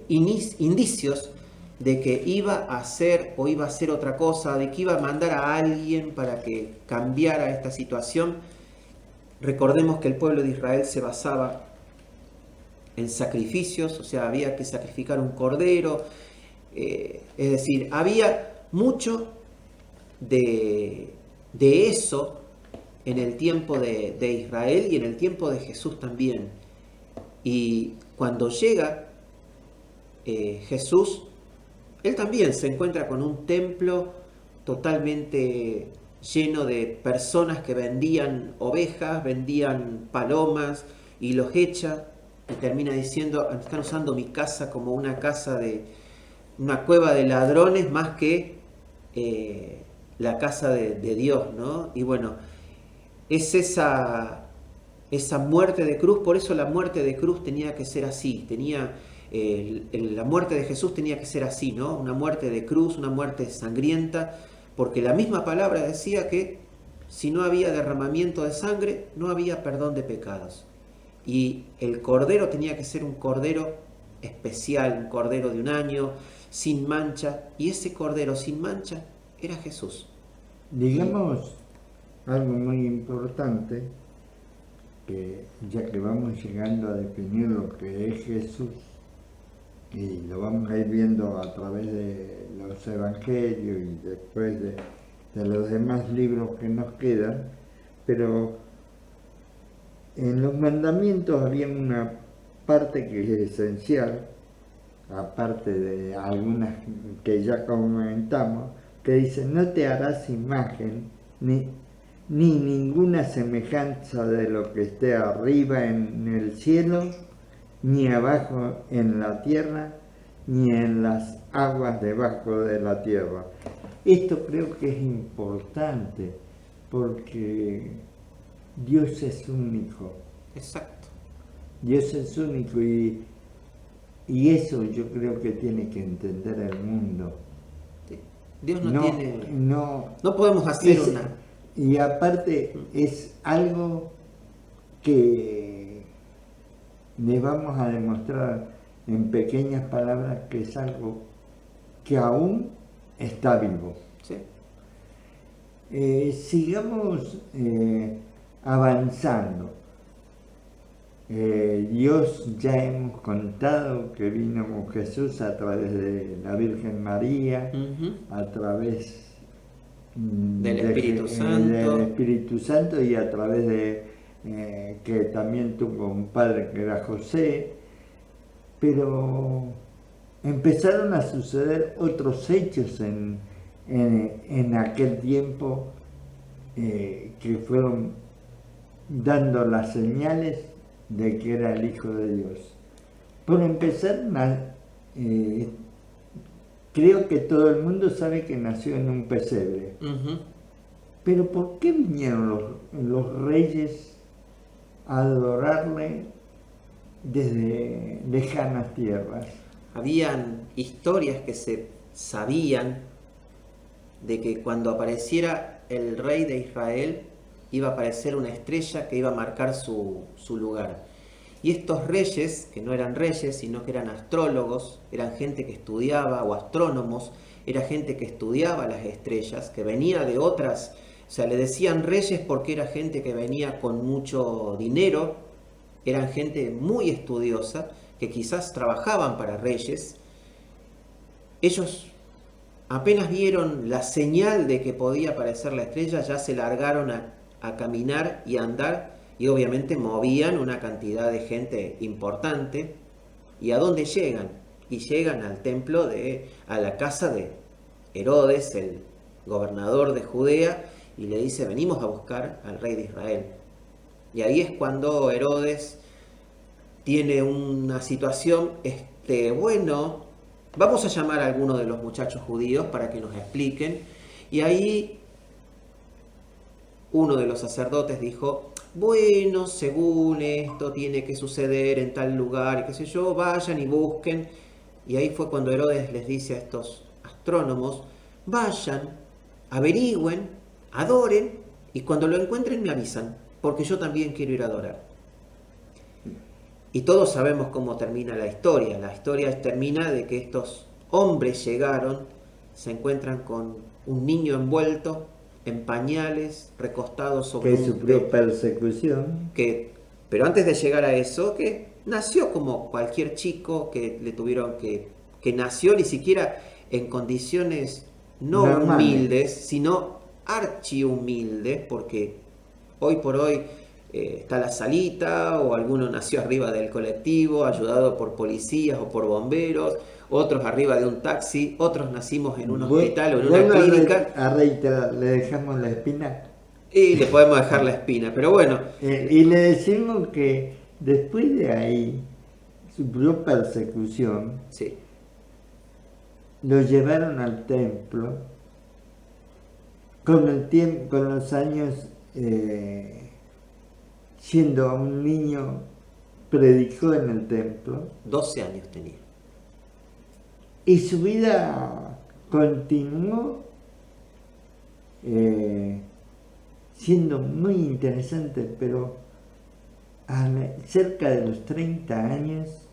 indicios de que iba a hacer o iba a hacer otra cosa, de que iba a mandar a alguien para que cambiara esta situación. Recordemos que el pueblo de Israel se basaba en sacrificios, o sea, había que sacrificar un cordero, es decir, había mucho de eso en el tiempo de Israel y en el tiempo de Jesús también. Y cuando llega Jesús, él también se encuentra con un templo totalmente lleno de personas que vendían ovejas, vendían palomas, y los echa, y termina diciendo, están usando mi casa como una cueva de ladrones más que la casa de Dios, ¿no? Y bueno, es esa muerte de cruz. Por eso la muerte de cruz tenía que ser así, la muerte de Jesús tenía que ser así, ¿no? Una muerte de cruz, una muerte sangrienta, porque la misma palabra decía que si no había derramamiento de sangre, no había perdón de pecados. Y el cordero tenía que ser un cordero especial, un cordero de un año, sin mancha, y ese cordero sin mancha era Jesús. Digamos algo muy importante, que ya que vamos llegando a definir lo que es Jesús, y lo vamos a ir viendo a través de los evangelios y después de los demás libros que nos quedan, pero en los mandamientos había una parte que es esencial, aparte de algunas que ya comentamos, que dice: no te harás imagen ni ninguna semejanza de lo que esté arriba en el cielo, ni abajo en la tierra, ni en las aguas debajo de la tierra. Esto creo que es importante porque Dios es único. Exacto. Dios es único y eso yo creo que tiene que entender el mundo. Sí. Dios no tiene... No podemos hacer una... Y aparte es algo que le vamos a demostrar en pequeñas palabras que es algo que aún está vivo. Sí. Sigamos avanzando. Dios, ya hemos contado que vino Jesús a través de la Virgen María, a través del Espíritu Santo y a través de que también tuvo un padre que era José, pero empezaron a suceder otros hechos en aquel tiempo que fueron dando las señales de que era el Hijo de Dios. Por empezar, creo que todo el mundo sabe que nació en un pesebre. Pero ¿por qué vinieron los reyes a adorarle desde lejanas tierras? Habían historias que se sabían de que cuando apareciera el rey de Israel iba a aparecer una estrella que iba a marcar su lugar. Y estos reyes, que no eran reyes, sino que eran astrólogos, eran gente que estudiaba, o astrónomos, era gente que estudiaba las estrellas, que venía de otras, o sea, le decían reyes porque era gente que venía con mucho dinero, eran gente muy estudiosa, que quizás trabajaban para reyes. Ellos apenas vieron la señal de que podía aparecer la estrella, ya se largaron a caminar y a andar, y obviamente movían una cantidad de gente importante. ¿Y a dónde llegan? Y llegan al templo, a la casa de Herodes, el gobernador de Judea, y le dice: venimos a buscar al rey de Israel. Y ahí es cuando Herodes tiene una situación, bueno, vamos a llamar a algunos de los muchachos judíos para que nos expliquen. Y ahí uno de los sacerdotes dijo: bueno, según esto tiene que suceder en tal lugar, y qué sé yo, vayan y busquen. Y ahí fue cuando Herodes les dice a estos astrónomos: vayan, averigüen, adoren, y cuando lo encuentren me avisan, porque yo también quiero ir a adorar. Y todos sabemos cómo termina la historia. La historia termina de que estos hombres llegaron, se encuentran con un niño envuelto en pañales, recostado sobre que sufrió persecución. Pero antes de llegar a eso, que nació como cualquier chico que le tuvieron que nació ni siquiera en condiciones no humildes, sino archi humildes, porque hoy por hoy está la salita, o alguno nació arriba del colectivo, ayudado por policías o por bomberos, otros arriba de un taxi, otros nacimos en un hospital o en una clínica. A reiterar, le dejamos la espina. Y le podemos dejar la espina, pero bueno. Y le decimos que después de ahí sufrió persecución. Sí. Lo llevaron al templo. Con los años, siendo un niño, predicó en el templo. 12 años tenía. Y su vida continuó siendo muy interesante, pero cerca de los 30 años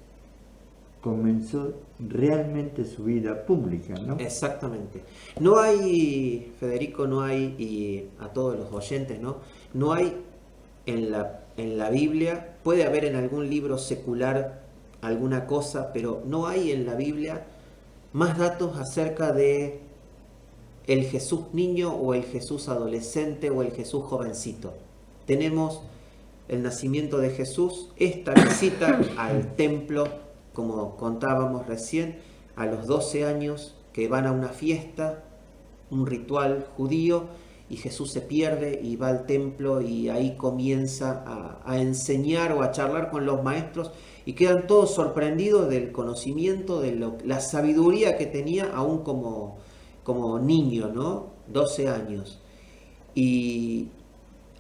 comenzó realmente su vida pública, ¿no? Exactamente. No hay, Federico, no hay, y a todos los oyentes, ¿no? No hay en la Biblia, puede haber en algún libro secular alguna cosa, pero no hay en la Biblia más datos acerca de el Jesús niño o el Jesús adolescente o el Jesús jovencito. Tenemos el nacimiento de Jesús, esta visita al templo, como contábamos recién, a los 12 años, que van a una fiesta, un ritual judío, y Jesús se pierde y va al templo y ahí comienza a enseñar o a charlar con los maestros y quedan todos sorprendidos del conocimiento, de la sabiduría que tenía aún como niño, ¿no? 12 años. Y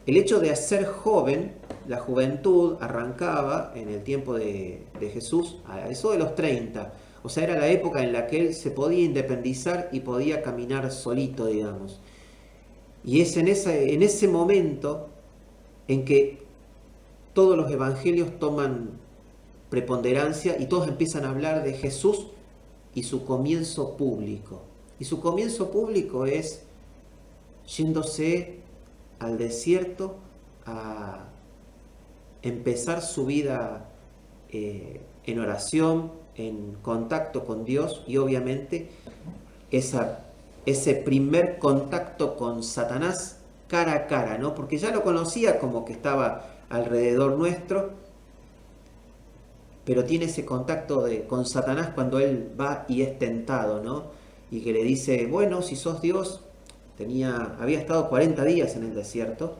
el hecho de ser joven, la juventud arrancaba en el tiempo de Jesús, a eso de los 30. O sea, era la época en la que él se podía independizar y podía caminar solito, digamos. Y es en ese momento en que todos los evangelios toman preponderancia y todos empiezan a hablar de Jesús y su comienzo público. Y su comienzo público es yéndose al desierto a empezar su vida en oración, en contacto con Dios y obviamente ese primer contacto con Satanás cara a cara, ¿no? Porque ya lo conocía como que estaba alrededor nuestro, pero tiene ese contacto con Satanás cuando él va y es tentado, ¿no? Y que le dice, bueno, si sos Dios, había estado 40 días en el desierto,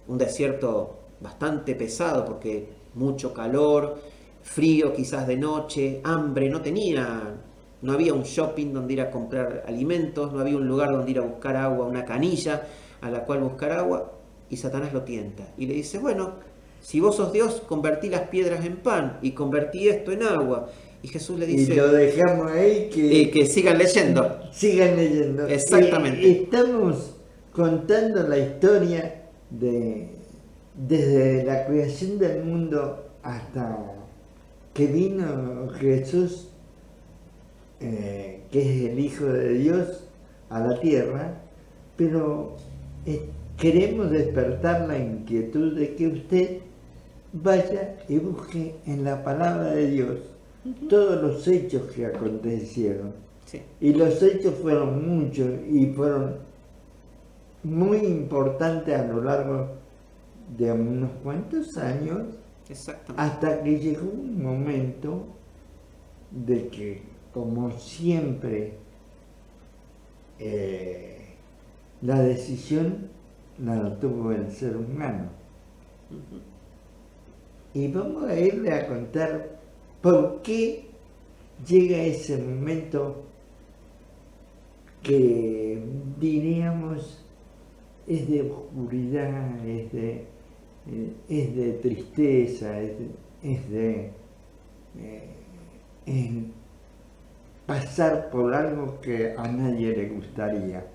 un desierto bastante pesado porque mucho calor, frío quizás de noche, hambre, no había un shopping donde ir a comprar alimentos, no había un lugar donde ir a buscar agua, una canilla a la cual buscar agua, y Satanás lo tienta y le dice, bueno, si vos sos Dios, convertí las piedras en pan y convertí esto en agua. Y Jesús le dice... Y lo dejamos ahí que sigan leyendo. Sigan leyendo. Exactamente. Estamos contando la historia desde la creación del mundo hasta que vino Jesús, que es el Hijo de Dios, a la tierra, pero queremos despertar la inquietud de que usted vaya y busque en la palabra de Dios todos los hechos que acontecieron. Sí. Y los hechos fueron muchos y fueron muy importantes a lo largo de unos cuantos años, hasta que llegó un momento de que, como siempre, la decisión la tuvo el ser humano. Y vamos a irle a contar por qué llega ese momento que diríamos es de oscuridad, es de tristeza, es de pasar por algo que a nadie le gustaría.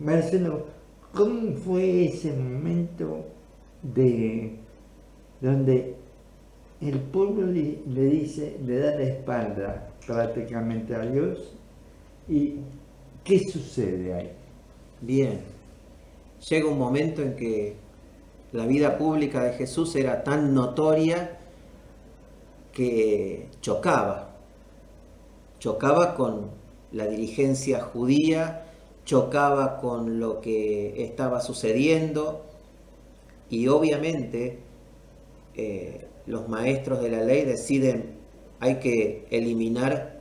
Marcelo, ¿cómo fue ese momento donde el pueblo le da la espalda prácticamente a Dios? ¿Y qué sucede ahí? Bien, llega un momento en que la vida pública de Jesús era tan notoria que chocaba con la dirigencia judía, chocaba con lo que estaba sucediendo y obviamente los maestros de la ley deciden hay que eliminar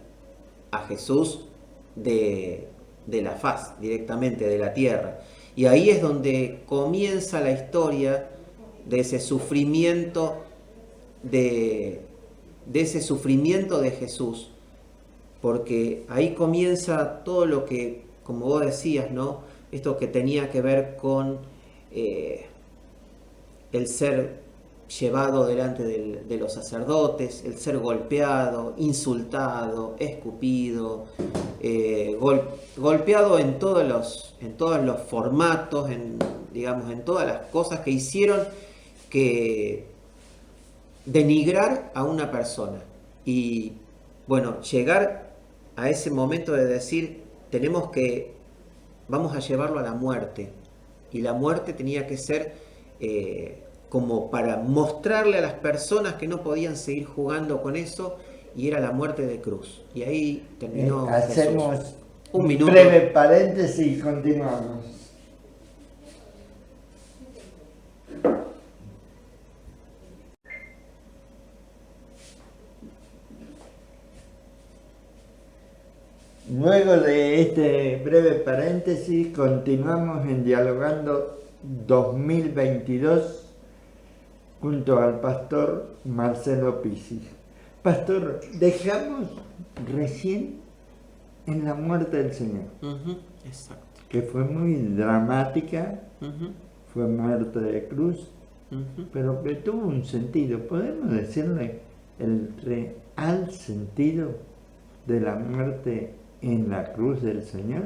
a Jesús de la faz, directamente de la tierra. Y ahí es donde comienza la historia de ese sufrimiento de Jesús, porque ahí comienza todo lo que, como vos decías, ¿no? Esto que tenía que ver con el ser llevado delante de los sacerdotes, el ser golpeado, insultado, escupido, golpeado en todos los formatos, en todas las cosas que hicieron que denigrar a una persona. Y bueno, llegar a ese momento de decir, vamos a llevarlo a la muerte. Y la muerte tenía que ser como para mostrarle a las personas que no podían seguir jugando con eso, y era la muerte de cruz. Y ahí terminó Jesús. Hacemos Un minuto. breve paréntesis y continuamos. Luego de este breve paréntesis, continuamos en Dialogando 2022 junto al pastor Marcelo Pisis. Pastor, dejamos recién en la muerte del Señor, Exacto. que fue muy dramática, fue muerte de cruz, pero que tuvo un sentido. ¿Podemos decirle el real sentido de la muerte en la cruz del Señor?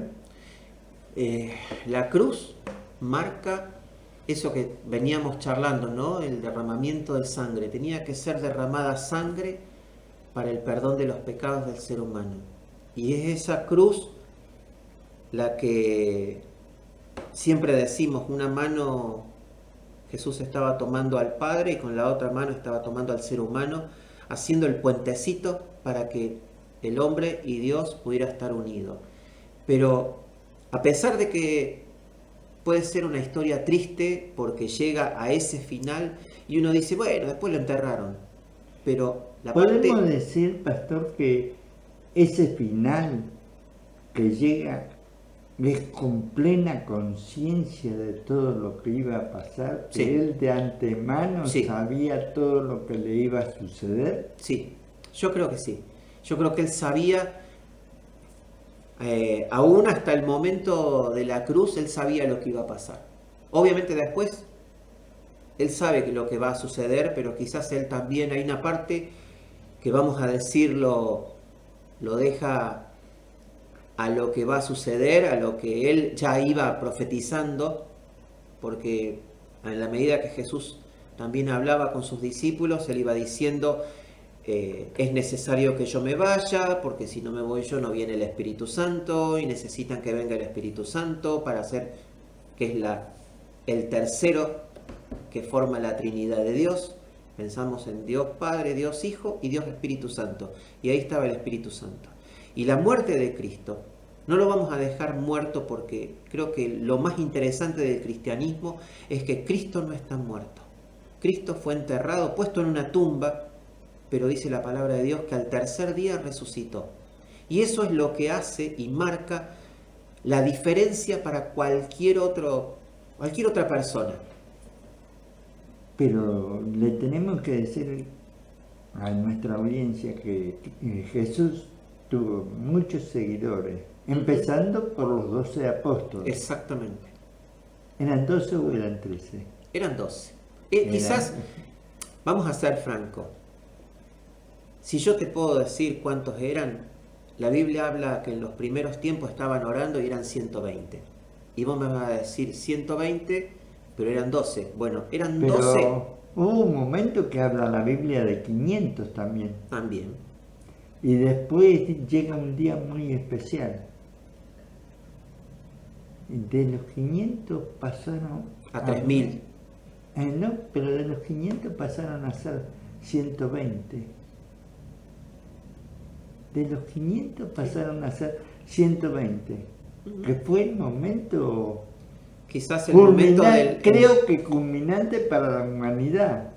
La cruz marca eso que veníamos charlando, ¿no? El derramamiento de sangre. Tenía que ser derramada sangre para el perdón de los pecados del ser humano. Y es esa cruz la que siempre decimos, una mano Jesús estaba tomando al Padre y con la otra mano estaba tomando al ser humano, haciendo el puentecito para que el hombre y Dios pudiera estar unidos. Pero a pesar de que puede ser una historia triste porque llega a ese final y uno dice, bueno, después lo enterraron. Pero la ¿Podemos decir, pastor, que ese final que llega es con plena conciencia de todo lo que iba a pasar? Sí. ¿Que él de antemano Sí. sabía todo lo que le iba a suceder? Sí, yo creo que sí. Yo creo que él sabía, aún hasta el momento de la cruz, él sabía lo que iba a pasar. Obviamente después, él sabe que lo que va a suceder, pero quizás él también, hay una parte que vamos a decirlo, lo deja a lo que va a suceder, a lo que él ya iba profetizando, porque en la medida que Jesús también hablaba con sus discípulos, él iba diciendo, es necesario que yo me vaya, porque si no me voy yo no viene el Espíritu Santo, y necesitan que venga el Espíritu Santo para hacer, que es el tercero que forma la Trinidad de Dios. Pensamos en Dios Padre, Dios Hijo y Dios Espíritu Santo. Y ahí estaba el Espíritu Santo. Y la muerte de Cristo, no lo vamos a dejar muerto, porque creo que lo más interesante del cristianismo es que Cristo no está muerto. Cristo fue enterrado, puesto en una tumba, pero dice la palabra de Dios que al tercer día resucitó. Y eso es lo que hace y marca la diferencia para cualquier otra persona. Pero le tenemos que decir a nuestra audiencia que Jesús tuvo muchos seguidores, empezando por los 12 apóstoles. Exactamente. ¿Eran 12 o eran 13? Eran 12. Quizás, vamos a ser francos, si yo te puedo decir cuántos eran, la Biblia habla que en los primeros tiempos estaban orando y eran 120. Y vos me vas a decir 120, pero eran 12. Bueno, eran 12. Pero hubo un momento que habla la Biblia de 500 también. También. Y después llega un día muy especial. De los 500 pasaron A 3000. No, pero de los 500 pasaron a ser 120. De los 500 pasaron a ser 120. Que fue el momento... Quizás el momento del... Creo que culminante para la humanidad.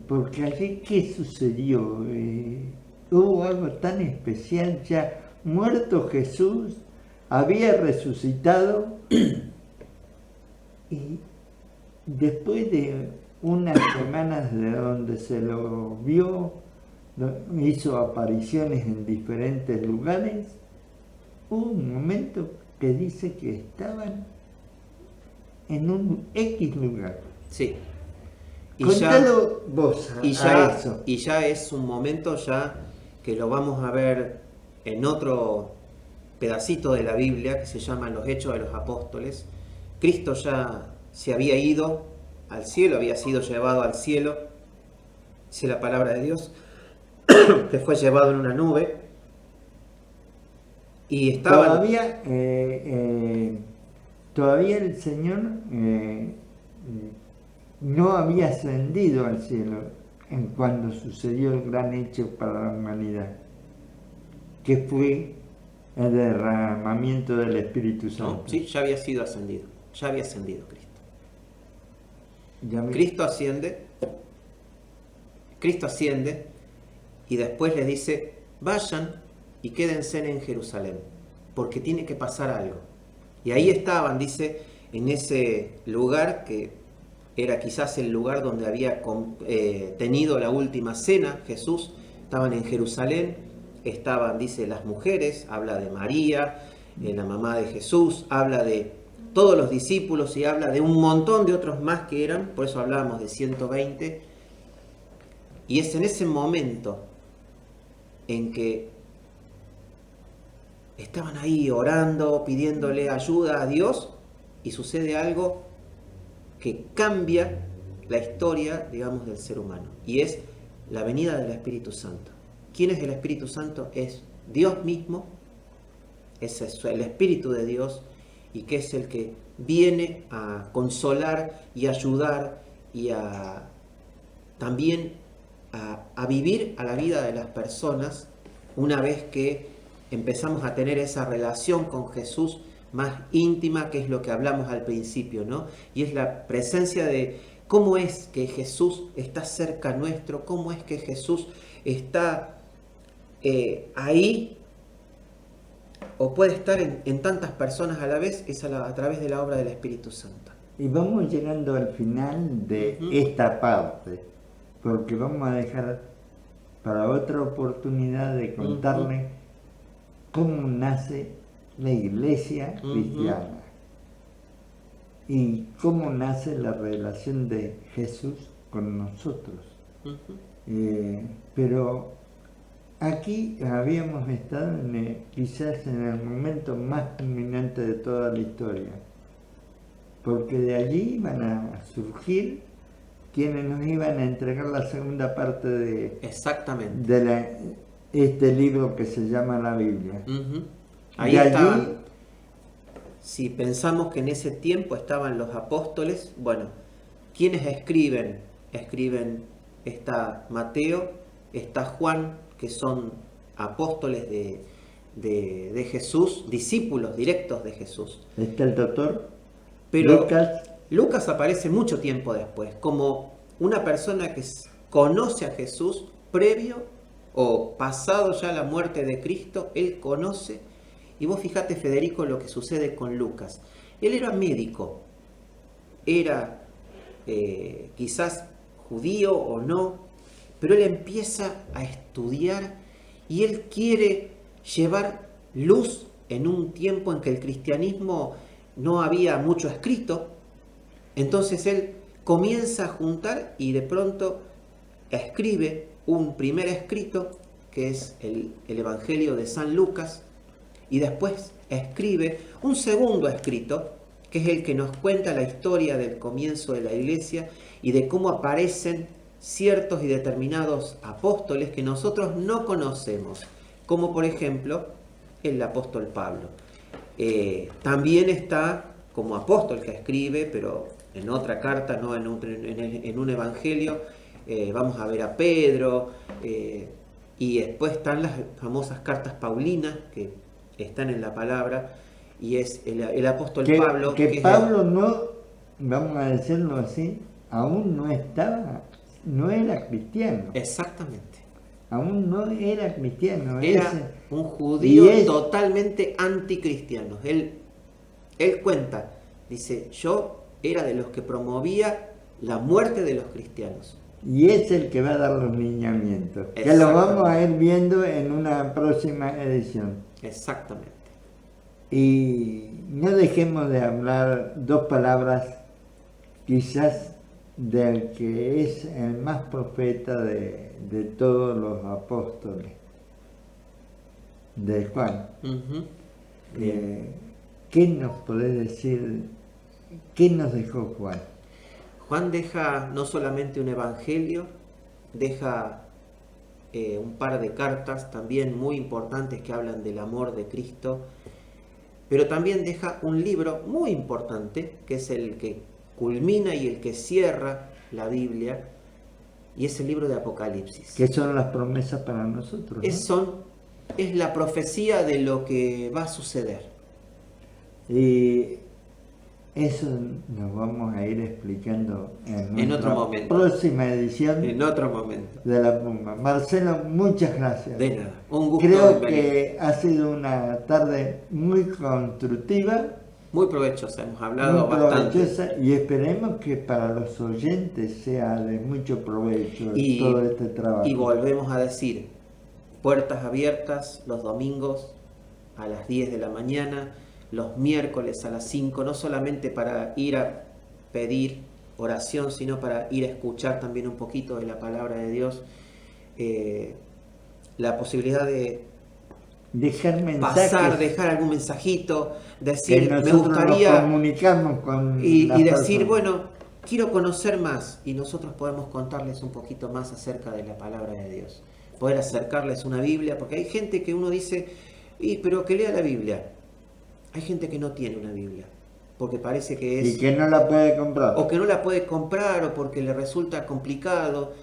Porque allí, ¿qué sucedió? Hubo algo tan especial ya. Muerto Jesús, había resucitado y después de unas semanas de donde se lo vio, hizo apariciones en diferentes lugares, hubo un momento que dice que estaban en un X lugar. Sí. Y Contalo vos a eso. Y ya es un momento ya que lo vamos a ver en otro pedacito de la Biblia que se llama Los Hechos de los Apóstoles. Cristo ya se había ido al cielo, había sido llevado al cielo, dice la palabra de Dios, que fue llevado en una nube. Y estaba... Todavía el Señor no había ascendido al cielo en cuando sucedió el gran hecho para la humanidad, que fue el derramamiento del Espíritu Santo. ¿no? Sí, ya había sido ascendido, ya había ascendido Cristo. Ya Cristo asciende y después les dice, vayan y quédense en Jerusalén, porque tiene que pasar algo. Y ahí estaban, dice, en ese lugar que era quizás el lugar donde había tenido la última cena Jesús. Estaban en Jerusalén, estaban, dice, las mujeres, habla de María, la mamá de Jesús, habla de todos los discípulos y habla de un montón de otros más que eran, por eso hablábamos de 120. Y es en ese momento en que estaban ahí orando, pidiéndole ayuda a Dios, y sucede algo que cambia la historia, digamos, del ser humano, y es la venida del Espíritu Santo. ¿Quién es el Espíritu Santo? Es Dios mismo, es el Espíritu de Dios, y que es el que viene a consolar y ayudar y también a vivir a la vida de las personas una vez que empezamos a tener esa relación con Jesús más íntima, que es lo que hablamos al principio, ¿no? Y es la presencia de cómo es que Jesús está cerca nuestro, cómo es que Jesús está ahí, o puede estar en tantas personas a la vez, es a través de la obra del Espíritu Santo. Y vamos llegando al final de esta parte, porque vamos a dejar para otra oportunidad de contarle cómo nace la iglesia cristiana y cómo nace la relación de Jesús con nosotros. Pero aquí habíamos estado quizás en el momento más culminante de toda la historia, porque de allí iban a surgir quienes nos iban a entregar la segunda parte de este libro que se llama la Biblia. Ahí estaban. Si pensamos que en ese tiempo estaban los apóstoles, bueno, ¿quiénes escriben? Está Mateo, está Juan, que son apóstoles de Jesús, discípulos directos de Jesús. Está el doctor. Pero Lucas aparece mucho tiempo después, como una persona que conoce a Jesús previo o pasado ya la muerte de Cristo, él conoce. Y vos fijate, Federico, lo que sucede con Lucas. Él era médico, era quizás judío o no, pero él empieza a estudiar y él quiere llevar luz en un tiempo en que el cristianismo no había mucho escrito. Entonces él comienza a juntar y de pronto escribe un primer escrito, que es el Evangelio de San Lucas, y después escribe un segundo escrito, que es el que nos cuenta la historia del comienzo de la iglesia y de cómo aparecen ciertos y determinados apóstoles que nosotros no conocemos, como por ejemplo el apóstol Pablo. También está como apóstol que escribe, pero en otra carta, no en un evangelio, vamos a ver a Pedro, y después están las famosas cartas paulinas que están en la palabra, y es el apóstol Pablo. Que Pablo no, vamos a decirlo así, aún no era cristiano. Exactamente. Aún no era cristiano. Era un judío totalmente anticristiano. Él cuenta, dice, yo era de los que promovía la muerte de los cristianos. Y es el que va a dar los lineamientos, que lo vamos a ir viendo en una próxima edición. Exactamente. Y no dejemos de hablar dos palabras, quizás del que es el más profeta de todos los apóstoles, de Juan. ¿Qué nos podés decir? ¿Qué nos dejó Juan? Juan deja no solamente un evangelio, deja un par de cartas también muy importantes que hablan del amor de Cristo, pero también deja un libro muy importante, que es el que culmina y el que cierra la Biblia, y es el libro de Apocalipsis. Que son las promesas para nosotros, ¿no? Es la profecía de lo que va a suceder. Y eso nos vamos a ir explicando en otro nuestra momento. próxima edición En otro momento. de La Pluma. Marcelo, muchas gracias. De nada. Un gusto. Creo venir. que ha sido una tarde muy constructiva, Muy provechosa, hemos hablado muy bastante. provechosa, y esperemos que para los oyentes sea de mucho provecho todo este trabajo. Y volvemos a decir, puertas abiertas los domingos a las 10 de la mañana, los miércoles a las 5, no solamente para ir a pedir oración, sino para ir a escuchar también un poquito de la palabra de Dios. La posibilidad de dejar mensajes, dejar algún mensajito, decir, que me nosotros gustaría, nos comunicamos con y las decir, personas. bueno, quiero conocer más, y nosotros podemos contarles un poquito más acerca de la palabra de Dios, poder acercarles una Biblia, porque hay gente que uno dice, pero que lea la Biblia. Hay gente que no tiene una Biblia, porque parece que es... Y que no la puede comprar. O que no la puede comprar, o porque le resulta complicado.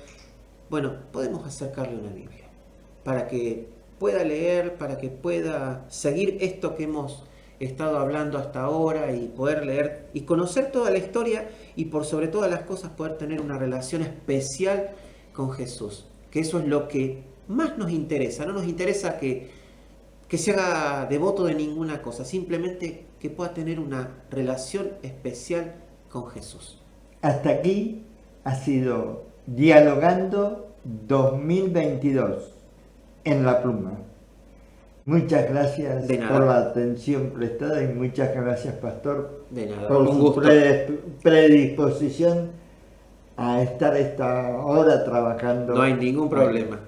Bueno, podemos acercarle una Biblia, para que pueda leer, para que pueda seguir esto que hemos estado hablando hasta ahora, y poder leer y conocer toda la historia, y por sobre todas las cosas poder tener una relación especial con Jesús, que eso es lo que más nos interesa. No nos interesa que se haga devoto de ninguna cosa, simplemente que pueda tener una relación especial con Jesús. Hasta aquí ha sido Dialogando 2022 en La Pluma. Muchas gracias De nada. por la atención prestada, y muchas gracias, Pastor, De nada, por un su gusto. predisposición a estar esta hora trabajando. No hay ningún problema.